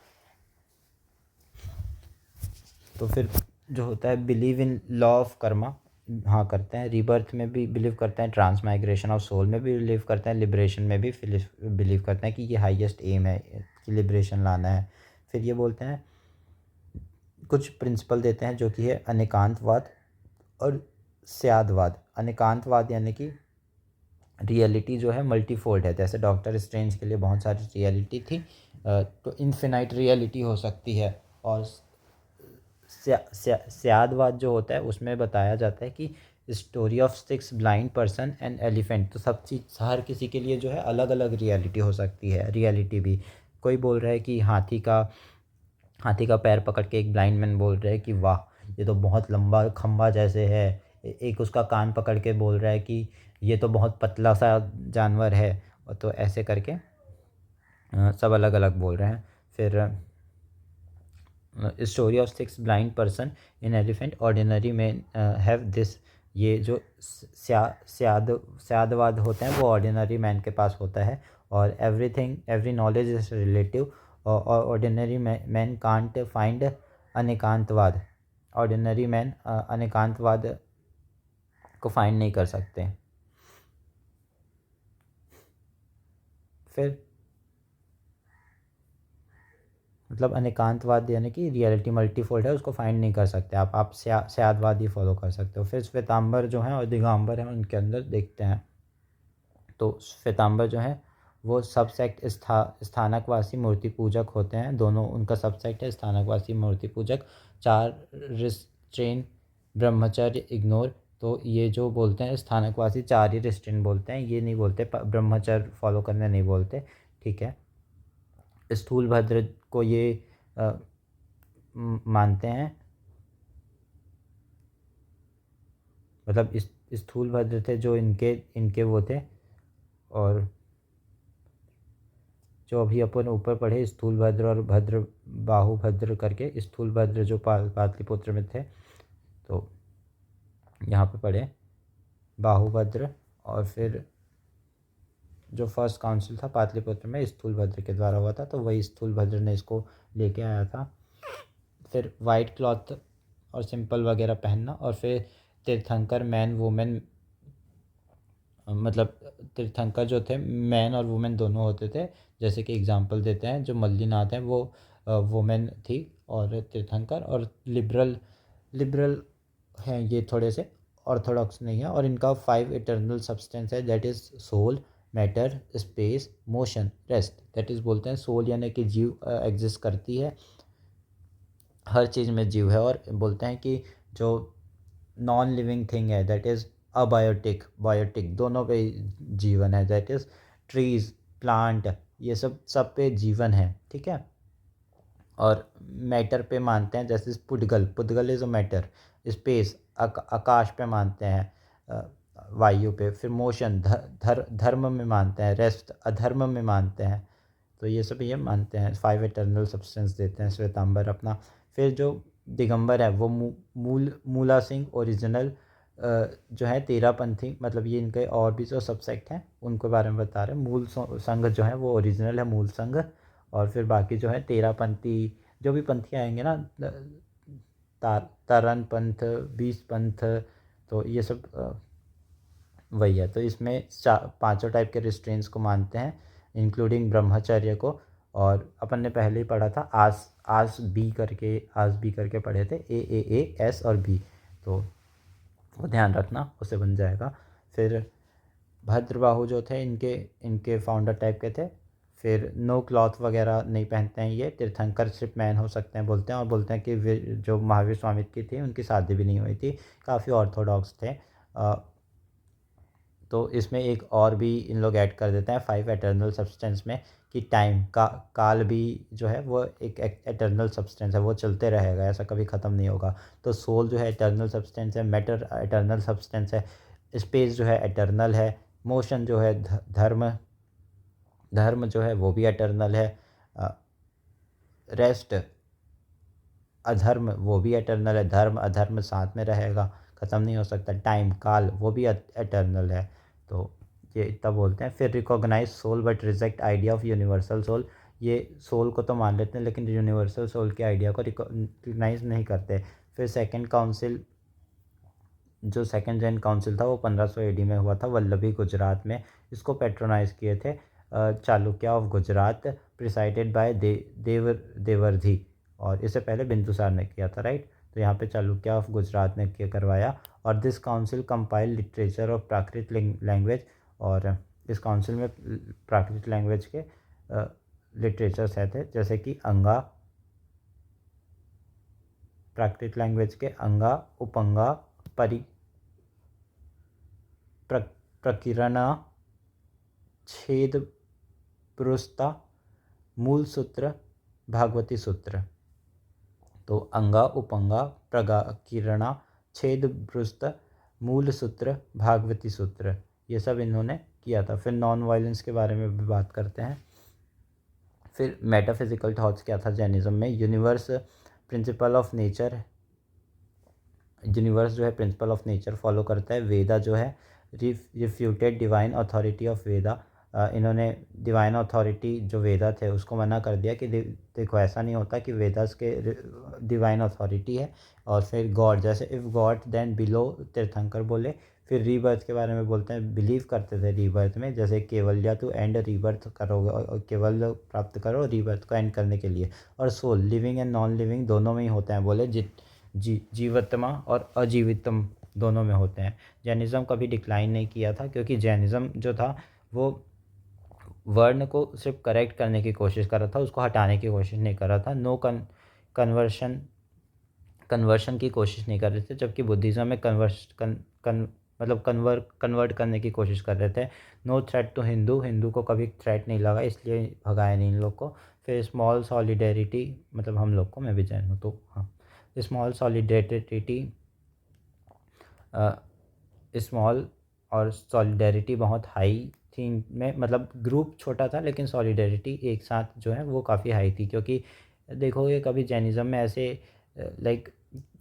तो फिर जो होता है believe in law of Karma, हाँ करते हैं। रीबर्थ में भी बिलीव करते हैं, ट्रांसमाइग्रेशन ऑफ सोल में भी बिलीव करते हैं, लिबरेशन में भी बिलीव करते हैं कि ये हाईएस्ट एम है कि लिबरेशन लाना है। फिर ये बोलते हैं कुछ प्रिंसिपल देते हैं जो कि है अनेकांतवाद और स्यादवाद। अनेकांतवाद यानी कि रियलिटी जो है मल्टीफोल्ड है, जैसे डॉक्टर स्ट्रेंज के लिए बहुत सारी रियलिटी थी, तो इन्फिनाइट रियलिटी हो सकती है। और स्यादवाद जो होता है उसमें बताया जाता है कि story of 6 blind person and elephant. तो सब चीज़ हर किसी के लिए जो है अलग अलग रियलिटी हो सकती है। रियलिटी भी कोई बोल रहा है कि हाथी का पैर पकड़ के एक ब्लाइंड मैन बोल रहा है कि वाह ये तो बहुत लंबा खंबा जैसे है। एक उसका कान पकड़ के बोल रहा है कि ये तो बहुत पतला सा जानवर है। और तो ऐसे करके सब अलग अलग बोल रहे हैं। फिर story of 6 blind person in elephant ordinary man have this. ये जो स्यादवाद होते हैं वो ऑर्डिनरी मैन के पास होता है। और एवरी नॉलेज इज रिलेटिव, और ordinary man can't find Anekantavada. Ordinary man Anekantavada को फाइंड नहीं कर सकते। फिर मतलब अनेकांतवाद यानी कि रियलिटी मल्टीफोल्ड है, उसको फाइंड नहीं कर सकते आप स्यादवाद ही फॉलो कर सकते हो। फिर श्वेतांबर जो हैं और दिगंबर हैं उनके अंदर देखते हैं। तो श्वेतांबर जो है वो सबसेक्ट स्थानकवासी मूर्ति पूजक होते हैं। दोनों उनका सबसेक्ट है स्थानकवासी मूर्ति पूजक। 4 रिस्ट्रेन ब्रह्मचर्य इग्नोर। तो ये जो बोलते हैं स्थानकवासी 4 ही रिस्ट्रेन बोलते हैं, ये नहीं बोलते ब्रह्मचर्य फॉलो करने नहीं बोलते, ठीक है। स्थूलभद्र को ये मानते हैं, मतलब इस स्थूलभद्र थे जो इनके वो थे। और जो अभी अपन ऊपर पढ़े स्थूलभद्र और भद्र बाहुभद्र करके, स्थूलभद्र जो पाटलिपुत्र में थे, तो यहाँ पे पढ़े बाहुभद्र। और फिर जो फर्स्ट काउंसिल था पाटलिपुत्र में स्थूलभद्र के द्वारा हुआ था, तो वही स्थूलभद्र ने इसको लेके आया था। फिर वाइट क्लॉथ और सिंपल वगैरह पहनना। और फिर तीर्थंकर मैन वुमेन, मतलब तीर्थंकर जो थे मैन और वुमेन दोनों होते थे। जैसे कि एग्जांपल देते हैं जो मल्लीनाथ हैं वो वुमेन थी और तीर्थंकर, और लिबरल हैं ये, थोड़े से ऑर्थोडॉक्स नहीं है। और इनका 5 इटर्नल सब्सटेंस है, that is soul, matter, space, motion, rest. That is बोलते हैं सोल यानी कि जीव एग्जिस्ट करती है, हर चीज़ में जीव है। और बोलते हैं कि जो नॉन लिविंग थिंग है दैट इज़ अबायोटिक, बायोटिक, दोनों पे जीवन है, दैट इज़ ट्रीज, प्लांट, ये सब पे जीवन है, ठीक है। और मैटर पे मानते हैं, जैसे पुद्गल इज़ अ मैटर। स्पेस आकाश पे मानते हैं, वायु पे। फिर मोशन धर्म में मानते हैं, रेस्ट अधर्म में मानते हैं। तो ये सब ये मानते हैं, 5 इटर्नल सब्सटेंस देते हैं श्वेतांबर अपना। फिर जो दिगंबर है वो मूला सिंह ओरिजिनल जो है तेरापंथी, मतलब ये इनके और भी जो सबसेक्ट हैं उनके बारे में बता रहे हैं। मूल संघ जो है वो ओरिजिनल है, मूल संघ। और फिर बाकी जो है तेरापंथी जो भी पंथी आएंगे ना, तारण पंथ, बीस पंथ, तो ये सब वही है। तो इसमें पांचों टाइप के रिस्ट्रेंट्स को मानते हैं, इंक्लूडिंग ब्रह्मचर्य को। और अपन ने पहले ही पढ़ा था आस बी करके पढ़े थे, एस और बी, तो वो ध्यान रखना, उससे बन जाएगा। फिर भद्रबाहु जो थे, इनके फाउंडर टाइप के थे। फिर नो क्लॉथ वगैरह नहीं पहनते हैं ये, तीर्थंकर सिर्फ मैन हो सकते हैं बोलते हैं, और बोलते हैं कि जो महावीर स्वामी की थी उनकी शादी भी नहीं हुई थी, काफ़ी ऑर्थोडॉक्स थे। तो इसमें एक और भी इन लोग ऐड कर देते हैं 5 एटर्नल सब्सटेंस में, कि टाइम काल भी जो है वो एक एटर्नल सब्सटेंस है, वो चलते रहेगा, ऐसा कभी ख़त्म नहीं होगा। तो सोल जो है एटर्नल सब्सटेंस है, मैटर एटर्नल सब्सटेंस है, स्पेस जो है एटर्नल है, मोशन जो है धर्म धर्म जो है वो भी एटर्नल है, रेस्ट अधर्म वो भी एटर्नल है, धर्म अधर्म साथ में रहेगा, ख़त्म नहीं हो सकता। टाइम काल वो भी एटर्नल है। तो ये इतना बोलते हैं। फिर recognise soul but reject idea of universal soul, ये सोल को तो मान लेते हैं लेकिन यूनिवर्सल सोल के आइडिया को रिकॉग्नाइज नहीं करते। फिर सेकंड काउंसिल, जो सेकंड जैन काउंसिल था वो 1500 एडी में हुआ था, वल्लभी गुजरात में। इसको पेट्रोनाइज किए थे Chalukya of Gujarat, presided by Devardhi, और इससे पहले बिंदुसार ने किया था, राइट। तो यहाँ पे चालुक्य ऑफ गुजरात ने किया करवाया। और this council compile literature of Prakrit language, और इस काउंसिल में प्राकृत लैंग्वेज के लिटरेचर्स थे, जैसे कि अंगा, प्राकृत लैंग्वेज के अंगा, उपंगा, प्रकीर्णा, छेद पुरुषता, मूल सूत्र, भागवती सूत्र। तो अंगा, उपंगा, प्रकीर्णा, छेद ब्रुस्त, मूल सूत्र, भागवती सूत्र, ये सब इन्होंने किया था। फिर नॉन वायलेंस के बारे में भी बात करते हैं। फिर मेटाफिजिकल थॉट्स क्या था जैनिज्म में, universe principle of nature, universe जो है प्रिंसिपल ऑफ नेचर फॉलो करता है। वेदा जो है रिफ्यूटेड डिवाइन अथॉरिटी ऑफ वेदा, इन्होंने डिवाइन अथॉरिटी जो वेदा थे उसको मना कर दिया कि देखो ऐसा नहीं होता कि वेदास के डिवाइन अथॉरिटी है। और फिर गॉड, जैसे इफ़ गॉड देन बिलो, तीर्थंकर बोले। फिर रीबर्थ के बारे में बोलते हैं, बिलीव करते थे रीबर्थ में, जैसे केवल्या टू एंड रीबर्थ करोगे, और केवल प्राप्त करो रीबर्थ को एंड करने के लिए। और soul living and non living दोनों में ही होते हैं बोले, जीवत्मा और अजीवितम दोनों में होते हैं। जैनिज़्म कभी डिक्लाइन नहीं किया था, क्योंकि जैनिज़्म जो था वो वर्ण को सिर्फ करेक्ट करने की कोशिश कर रहा था, उसको हटाने की कोशिश नहीं कर रहा था। नो कन्वर्शन की कोशिश नहीं कर रहे थे, जबकि बुद्धिज़्म में कन्वर्ट करने की कोशिश कर रहे थे। नो थ्रेट टू हिंदू को कभी थ्रेट नहीं लगा, इसलिए भगाया नहीं इन लोग को। फिर स्मॉल सॉलिडेरिटी, मतलब हम लोग को, मैं भी जैन हूँ तो हाँ, स्मॉल सॉलिडेरिटी, स्मॉल और सॉलिडेरिटी बहुत हाई थी इनमें, मतलब ग्रुप छोटा था लेकिन सॉलिडेरिटी एक साथ जो है वो काफ़ी हाई थी। क्योंकि देखोगे कभी जैनिज़्म में ऐसे लाइक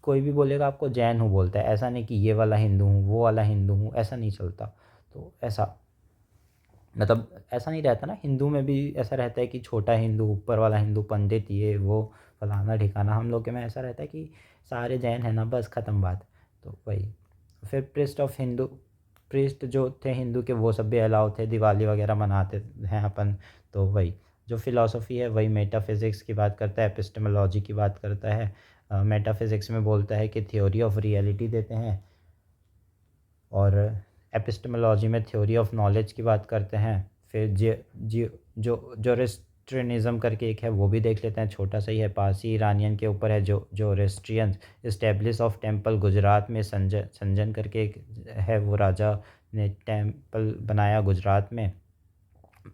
कोई भी बोलेगा आपको जैन हूँ बोलता है, ऐसा नहीं कि ये वाला हिंदू हूँ वो वाला हिंदू हूँ, ऐसा नहीं चलता। तो ऐसा मतलब ऐसा नहीं रहता ना, हिंदू में भी ऐसा रहता है कि छोटा हिंदू, ऊपर वाला हिंदू, पंडित, ये वो फलाना ठिकाना। हम लोग के में ऐसा रहता है कि सारे जैन हैं ना, बस ख़त्म बात। तो वही। फिर प्रीस्ट जो थे हिंदू के, वो सब भी अलाउ थे, दिवाली वगैरह मनाते हैं अपन। तो वही जो फिलॉसफी है वही मेटाफिज़िक्स की बात करता है, एपिस्टेमोलॉजी की बात करता है। मेटाफिज़िक्स में बोलता है कि थ्योरी ऑफ रियलिटी देते हैं, और एपिस्टेमोलॉजी में थ्योरी ऑफ नॉलेज की बात करते हैं। फिर जो रेस्ट्रियनिज्म करके एक है वो भी देख लेते हैं, छोटा सा ही है, पारसी ईरानियन के ऊपर है। जो रेस्ट्रियन इस्टेब्लिश ऑफ टेम्पल, गुजरात में संजन करके एक है, वो राजा ने टेम्पल बनाया गुजरात में।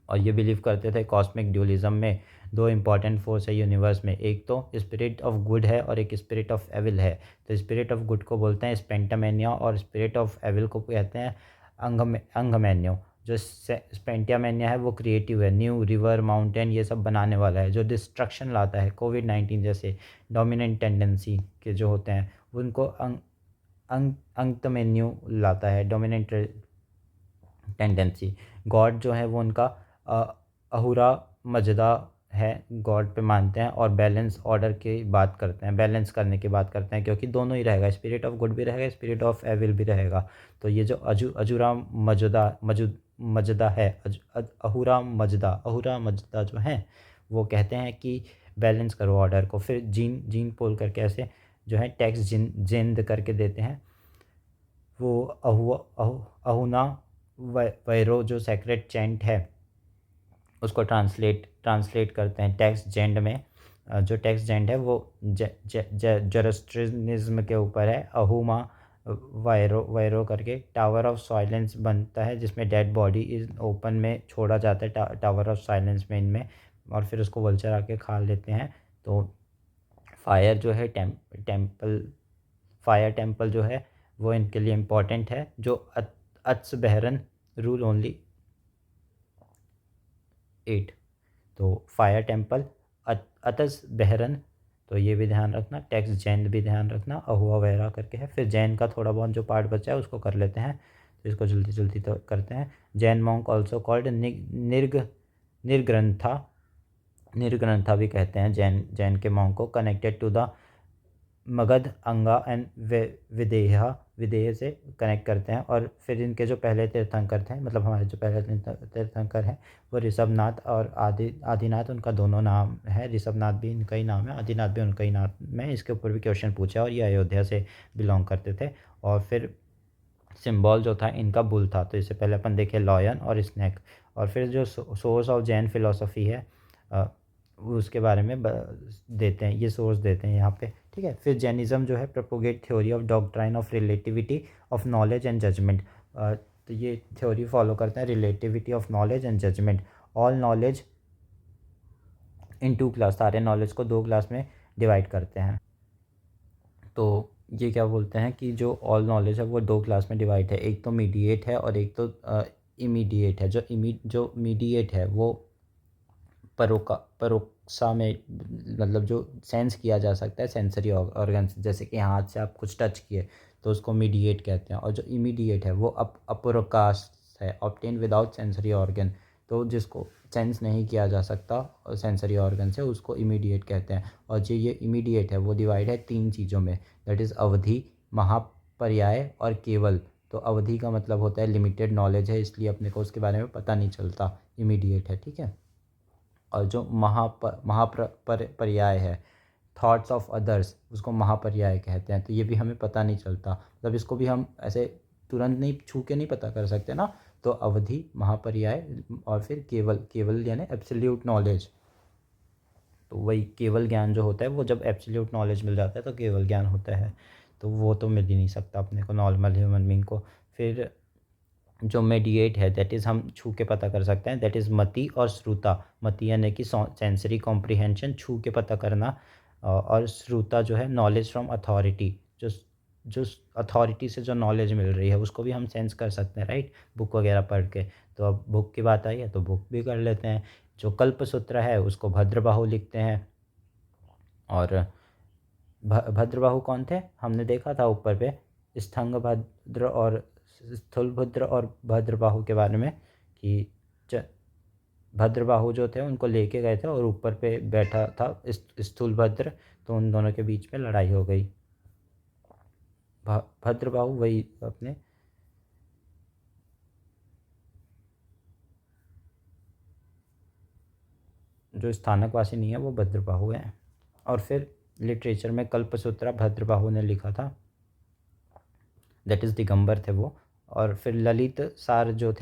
और ये बिलीव करते थे कॉस्मिक ड्यूलिज्म में दो इम्पॉर्टेंट फोर्स है यूनिवर्स में, एक तो स्पिरिट ऑफ गुड है और एक स्पिरिट ऑफ एविल है। तो स्पिरिट ऑफ गुड को बोलते हैं स्पेंटामेनिया, और स्पिरिट ऑफ एविल को कहते हैं अंगमेन्यो। जो स्पेंटामेनिया है वो क्रिएटिव है, न्यू रिवर माउंटेन ये सब बनाने वाला है, जो डिस्ट्रक्शन लाता है, कोविड-19 जैसे डोमिनेंट टेंडेंसी के जो होते हैं उनको अंगतमेन्यू लाता है, डोमिनेंट टेंडेंसी। गॉड जो है वो उनका अहुरा मजदा है गॉड पे मानते हैं, और बैलेंस ऑर्डर की बात करते हैं, बैलेंस करने की बात करते हैं, क्योंकि दोनों ही रहेगा, स्पिरिट ऑफ गुड भी रहेगा, स्पिरिट ऑफ एविल भी रहेगा। तो ये जो अजूरा मजदा है, अहूरा मजदा जो है वो कहते हैं कि बैलेंस करो ऑर्डर को। फिर जीन जीन पोल करके ऐसे जो है टेक्स्ट जिंद करके देते हैं, वो अहुना वैरो जो सेक्रेट चैंट है उसको ट्रांसलेट करते हैं टेक्स्ट जेंड में। जो टेक्स्ट जेंड है वो जरस्ट्रिनिज्म के ऊपर है। अहुमा वायरो करके टावर ऑफ साइलेंस बनता है, जिसमें डेड बॉडी इज ओपन में छोड़ा जाता है टावर ऑफ साइलेंस में इनमें, और फिर उसको वल्चर आके खा लेते हैं। तो फायर जो है फायर टेम्पल जो है वो इनके लिए इम्पॉर्टेंट है। जो अत्स बहरन रूल ओनली 8। तो फायर टेम्पल, अतस बहरन, तो ये भी ध्यान रखना। टेक्स्ट जैन भी ध्यान रखना, अहुआ वगैरह करके है। फिर जैन का थोड़ा बहुत जो पार्ट बचा है उसको कर लेते हैं, तो इसको जल्दी जल्दी तो करते हैं। जैन मॉन्क ऑल्सो कॉल्ड निर्ग्रंथा, निर्ग्रंथा भी कहते हैं जैन के मॉन्क को, कनेक्टेड टू द मगध अंगा एंड विदेह से कनेक्ट करते हैं। और फिर इनके जो पहले तीर्थंकर थे, मतलब हमारे जो पहले तीर्थंकर हैं वो ऋषभनाथ और आदिनाथ, उनका दोनों नाम है। ऋषभनाथ भी इनका ही नाम है, आदिनाथ भी उनका ही नाम है। इसके ऊपर भी क्वेश्चन पूछा, और ये अयोध्या से बिलोंग करते थे। और फिर सिंबल जो था इनका बुल था। तो इससे पहले अपन देखे लॉयन और स्नैक। और फिर जो सोर्स ऑफ जैन फिलोसफी है उसके बारे में देते हैं, ये सोर्स देते हैं यहाँ पे, ठीक है। फिर जैनिज़्म जो है propagate theory of doctrine of relativity of knowledge and judgement. तो ये थ्योरी फॉलो करते हैं relativity of knowledge and judgement. All knowledge in 2 class, सारे नॉलेज को 2 क्लास में डिवाइड करते हैं। तो ये क्या बोलते हैं कि जो ऑल नॉलेज है वो 2 क्लास में डिवाइड है, एक तो मीडिएट है और एक तो इमीडिएट है। जो मीडिएट है वो परोक्सा में, मतलब जो सेंस किया जा सकता है सेंसरी ऑर्गन से, जैसे कि हाथ से आप कुछ टच किए तो उसको मीडिएट कहते हैं। और जो इमीडिएट है वो अपरोकाश है, ऑब्टेन विदाउट सेंसरी ऑर्गन। तो जिसको सेंस नहीं किया जा सकता सेंसरी ऑर्गन से, उसको इमीडिएट कहते हैं। और जो ये इमीडिएट है वो डिवाइड है 3 चीज़ों में, दैट इज़ अवधि, महापर्याय और केवल। तो अवधि का मतलब होता है लिमिटेड नॉलेज है, इसलिए अपने को उसके बारे में पता नहीं चलता, इमीडिएट है, ठीक है। और जो महापर्याय है, थॉट्स ऑफ अदर्स, उसको महापर्याय कहते हैं। तो ये भी हमें पता नहीं चलता, मतलब इसको भी हम ऐसे तुरंत नहीं छू के नहीं पता कर सकते ना। तो अवधि, महापर्याय और फिर केवल यानी एब्सोल्यूट नॉलेज। तो वही केवल ज्ञान जो होता है वो जब एब्सोल्यूट नॉलेज मिल जाता है तो केवल ज्ञान होता है। तो वो तो मिल ही नहीं सकता अपने को, नॉर्मल ह्यूमन बीइंग को। फिर जो मेडिएट है दैट इज़ हम छू के पता कर सकते हैं, दैट इज़ मति और श्रुता। मति यानी कि सेंसरी कॉम्प्रिहेंशन, छू के पता करना। और श्रुता जो है नॉलेज फ्रॉम अथॉरिटी, जो अथॉरिटी से जो नॉलेज मिल रही है उसको भी हम सेंस कर सकते हैं, राइट, बुक वगैरह पढ़ के। तो अब बुक की बात आई है तो बुक भी कर लेते हैं। जो कल्पसूत्र है उसको भद्रबाहु लिखते हैं। और भद्रबाहु कौन थे, हमने देखा था ऊपर पे, स्थंगभद्र और स्थूलभद्र और भद्रबाहु के बारे में, कि भद्रबाहु जो थे उनको लेके गए थे और ऊपर पे बैठा था स्थूलभद्र, तो उन दोनों के बीच में लड़ाई हो गई। भद्रबाहु वही अपने जो स्थानकवासी नहीं है वो भद्रबाहु हैं। और फिर लिटरेचर में कल्पसूत्रा भद्रबाहु ने लिखा था, दैट इज़ दिगंबर थे वो। और फिर ललित सार जो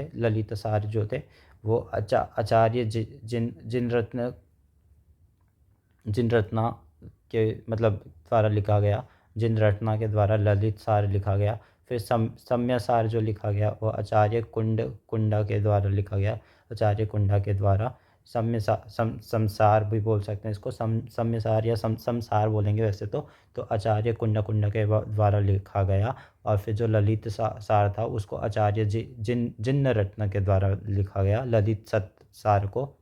थे वो आचार्य जिन रत्ना के मतलब द्वारा लिखा गया, जिन रत्ना के द्वारा ललित सार लिखा गया। फिर सम्य सार जो लिखा गया वो आचार्य कुंडा के द्वारा लिखा गया, आचार्य कुंडा के द्वारा। संसार भी बोल सकते हैं इसको, सम्यसार या संसार बोलेंगे वैसे तो आचार्य कुंडा के द्वारा लिखा गया। और फिर जो ललित सार था उसको आचार्य जिन्न रत्न के द्वारा लिखा गया। ललित सार को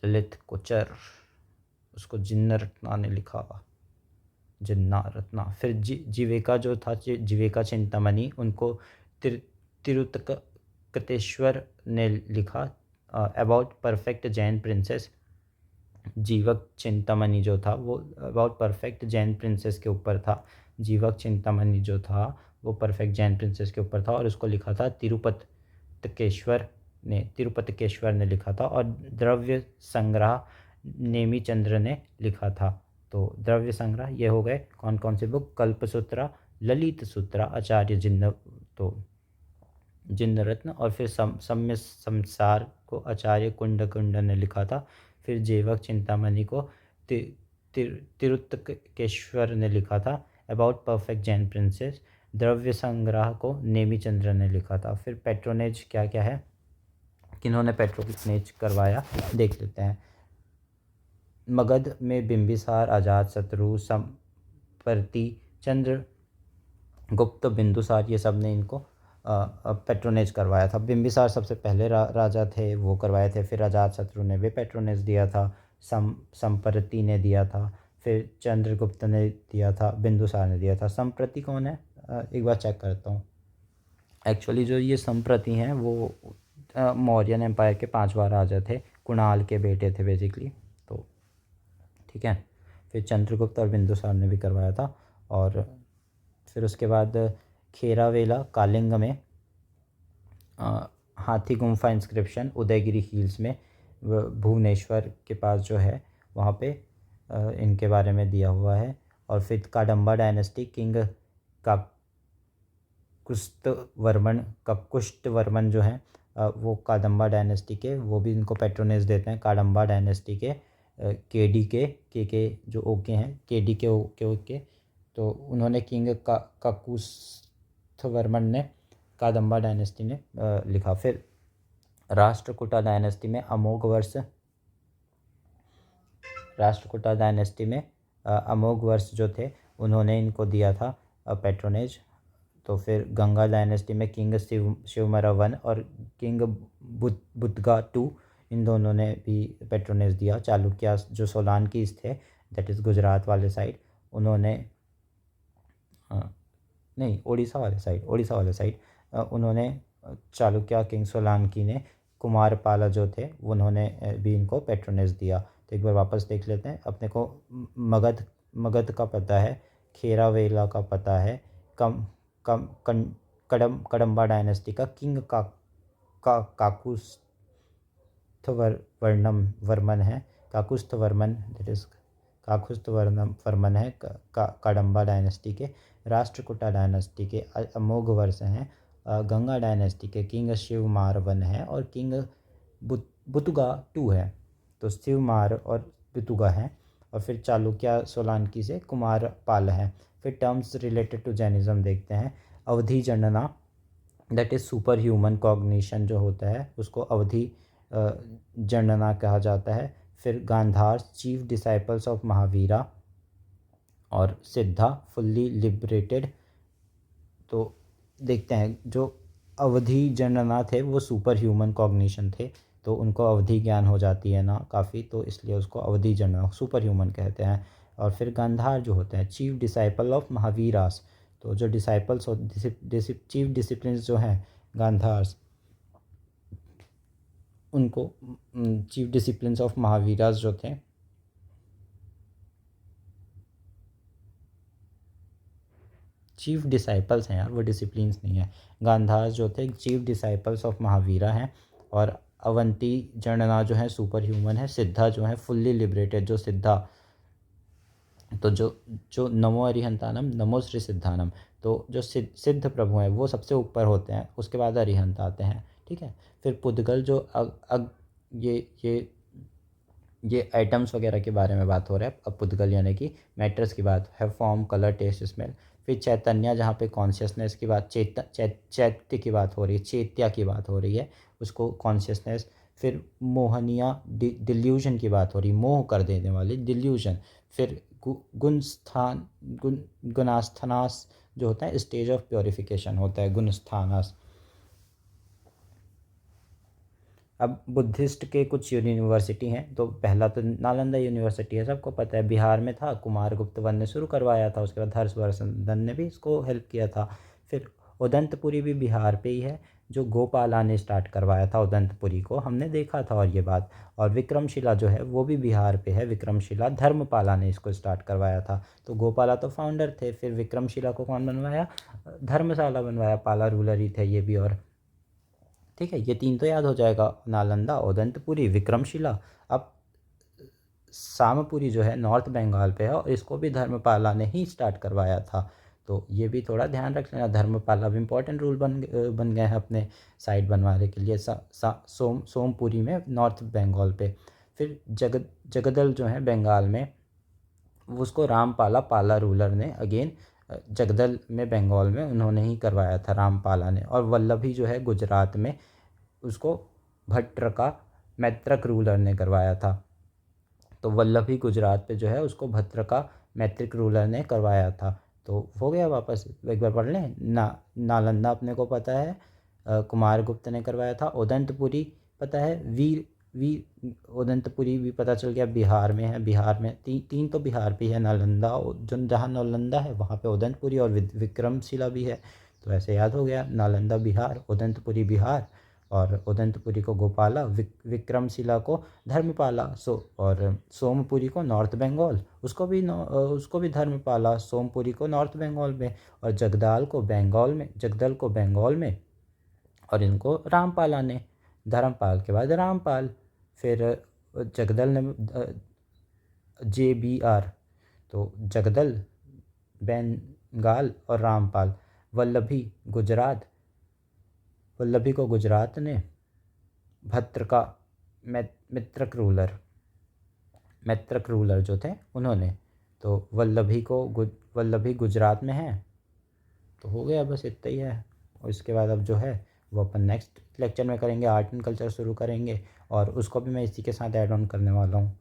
ललित कोचर, उसको जिन्न रत्ना ने लिखा, जिन्ना रत्ना। फिर जीविका जो था, जीविका चिंतामणि, उनको तिरुतकतेश्वर ने लिखा। अबाउट परफेक्ट जैन प्रिंसेस, जीवक चिंतामणि जो था वो अबाउट परफेक्ट जैन प्रिंसेस के ऊपर था। जीवक चिंतामणि जो था वो परफेक्ट जैन प्रिंसेस के ऊपर था और उसको लिखा था तिरुपतकेश्वर ने लिखा था। और द्रव्य संग्रह नेमीचंद्र ने लिखा था। तो द्रव्य संग्रह ये हो गए कौन कौन से बुक, कल्पसूत्रा, ललित सूत्रा, आचार्य जिन्न रत्न, और फिर सम्य संसार को आचार्य कुंड ने लिखा था। फिर जेवक चिंतामणि को तिरुत्तकेश्वर ने लिखा था। अबाउट परफेक्ट जैन प्रिंसेस, द्रव्य संग्रह को नेमीचंद्र ने लिखा था। फिर पेट्रोनेज क्या क्या है, किन्होंने पेट्रोनेज करवाया देख लेते हैं। मगध में बिंबिसार, अजातशत्रु, संप्रति, चंद्रगुप्त, बिंदुसार, ये सब ने इनको पेट्रोनेज करवाया था। बिंबिसार सबसे पहले राजा थे, वो करवाए थे। फिर अजातशत्रु ने भी पेट्रोनेज दिया था, संप्रति ने दिया था, फिर चंद्रगुप्त ने दिया था, बिंदुसार ने दिया था। संप्रति कौन है, एक बार चेक करता हूँ। एक्चुअली जो ये संप्रति हैं वो मौर्यन एम्पायर के 5वां राजा थे, कुणाल के बेटे थे बेसिकली। तो ठीक है, फिर चंद्रगुप्त और बिंदुसार ने भी करवाया था। और फिर उसके बाद खेरावेला कालिंग में हाथी गुम्फा इंस्क्रिप्शन उदयगिरी हिल्स में भुवनेश्वर के पास जो है वहाँ पे इनके बारे में दिया हुआ है। और फिर कादंबा डायनेस्टी, किंग ककुष्टवर्मन जो हैं वो कादंबा डायनेस्टी के, वो भी इनको पेट्रोनेज देते हैं। कादंबा डायनेस्टी के केडी के जो ओके हैं, केडी के ओके, तो उन्होंने किंग ककुष्टवर्मन ने कादंबा डायनेस्टी ने लिखा। फिर राष्ट्रकूटा डायनेस्टी में अमोघ वर्ष जो थे उन्होंने इनको दिया था पेट्रोनेज। तो फिर गंगा डायनेस्टी में किंग शिवमरा वन और किंग बुद्गा टू, इन दोनों ने भी पेट्रोनेज दिया। चालुक्य जो सोलांकीज थे, दैट इज़ गुजरात वाले साइड, उन्होंने नहीं ओडिशा वाले साइड उन्होंने चालुक्य किंग सोलांकी ने कुमारपाला जो थे उन्होंने भी इनको पेट्रोनेज दिया। तो एक बार वापस देख लेते हैं। अपने को मगध का पता है, खेरावेला का पता है, कदंबा डायनेस्टी का किंग काकुस्थवर्मन है, दैट इज़ काकुस्थवर्मन है कदंबा डायनेस्टी के। राष्ट्रकूटा डायनेस्टी के अमोघ वर्ष हैं। गंगा डायनेस्टी के किंग शिवमारवन है और किंग बुतुगा टू है। तो शिवमार और बुतुगा हैं। और फिर चालुक्य सोलांकी से कुमारपाल है। फिर टर्म्स रिलेटेड टू जैनिज्म देखते हैं। Avadhi Jnana, that is super human cognition जो होता है उसको अवधि जनना कहा जाता है। फिर Gandhar, chief disciples of Mahavira, और सिद्धा, फुल्ली लिबरेटेड। तो देखते हैं जो अवधि जनना थे वो सुपर ह्यूमन कॉग्निशन थे, तो उनको अवधि ज्ञान हो जाती है ना काफ़ी, तो इसलिए उसको अवधि जनना सुपर ह्यूमन कहते हैं। और फिर गांधार जो होते हैं चीफ डिसाइपल ऑफ महावीरास, तो जो डिसाइपल्स और चीफ डिसिप्लिन जो हैं गांधार्स, उनको चीफ डिसिप्लिन ऑफ महावीरास जो थे चीफ डिसाइपल्स हैं यार, वो डिसिप्लिन्स नहीं है। गांधार जो थे चीफ डिसाइपल्स ऑफ महावीरा हैं। और अवंती जनना जो है सुपर ह्यूमन है। सिद्धा जो है फुल्ली लिबरेटेड, जो सिद्धा, तो जो नमो अरिहंतानम, नमो श्री सिद्धानम, तो जो सिद्ध प्रभु हैं वो सबसे ऊपर होते हैं, उसके बाद अरिहंत आते हैं। ठीक है, फिर पुद्गल जो ये आइटम्स वगैरह के बारे में बात हो रहा है। अब पुद्गल यानी कि मैटर्स की बात है, फॉर्म, कलर, टेस्ट, स्मेल। फिर चैतन्य जहाँ पे कॉन्शियसनेस की बात, चैत्य की बात हो रही है, चेत्या की बात हो रही है, उसको कॉन्शियसनेस। फिर मोहनिया, डिल्यूजन की बात हो रही, मोह कर देने वाली, डिल्यूजन। फिर गुणास्थानास जो होता है स्टेज ऑफ प्योरिफिकेशन होता है, गुणस्थानास। अब बुद्धिस्ट के कुछ यूनिवर्सिटी हैं, तो पहला तो नालंदा यूनिवर्सिटी है, सबको पता है, बिहार में था, कुमारगुप्त वन ने शुरू करवाया था, उसके बाद हर्षवर्धन ने भी इसको हेल्प किया था। फिर उदंतपुरी भी बिहार पे ही है, जो गोपाला ने स्टार्ट करवाया था उदंतपुरी को, हमने देखा था और ये बात। और विक्रमशिला जो है वो भी बिहार पे है। विक्रमशिला धर्मपाला ने इसको स्टार्ट करवाया था। तो गोपाला तो फाउंडर थे, फिर विक्रमशिला को कौन बनवाया? धर्मशाला बनवाया। पाला रूलर ही थे ये भी। और ठीक है, ये 3 तो याद हो जाएगा, नालंदा, उदंतपुरी, विक्रमशिला। अब सामपुरी जो है नॉर्थ बंगाल पे है और इसको भी धर्मपाला ने ही स्टार्ट करवाया था। तो ये भी थोड़ा ध्यान रख लेना, धर्मपाला भी इम्पोर्टेंट रूल बन गए हैं अपने साइड बनवाने के लिए। सोमपुरी में नॉर्थ बंगाल पे। फिर जगदल जो है बंगाल में, उसको रामपाला पाला रूलर ने अगेन जगदल में बंगाल में उन्होंने ही करवाया था, रामपाला ने। और वल्लभी जो है गुजरात में, उसको भट्टरका मैत्रक रूलर ने करवाया था। तो वल्लभी गुजरात पे जो है उसको भद्रका मैत्रिक रूलर ने करवाया था। तो हो गया, वापस एक बार पढ़ लें। नालंदा अपने को पता है कुमारगुप्त ने करवाया था। उदंतपुरी पता है वीर वीर उदंतपुरी भी पता चल गया, बिहार में है। बिहार में तीन तो बिहार पे है, नालंदा जो जहाँ नालंदा है वहाँ पे उदंतपुरी और विक्रमशिला भी है। तो ऐसे याद हो गया, नालंदा बिहार, उदंतपुरी बिहार, और उदंतपुरी को गोपाला, विक्रमशिला को धर्मपाला, और सोमपुरी को नॉर्थ बंगाल, उसको भी धर्मपाला, सोमपुरी को नॉर्थ बंगाल में, और जगदल को बंगाल में, और इनको रामपाला ने। धर्मपाल के बाद रामपाल, फिर जगदल ने JBR, तो जगदल बंगाल और रामपाल। वल्लभी को गुजरात ने, भद्रका मैत्रक रूलर जो थे उन्होंने। तो वल्लभी गुजरात में है। तो हो गया, बस इतना ही है। और इसके बाद अब जो है वो अपन नेक्स्ट लेक्चर में करेंगे, आर्ट एंड कल्चर शुरू करेंगे, और उसको भी मैं इसी के साथ ऐड ऑन करने वाला हूँ।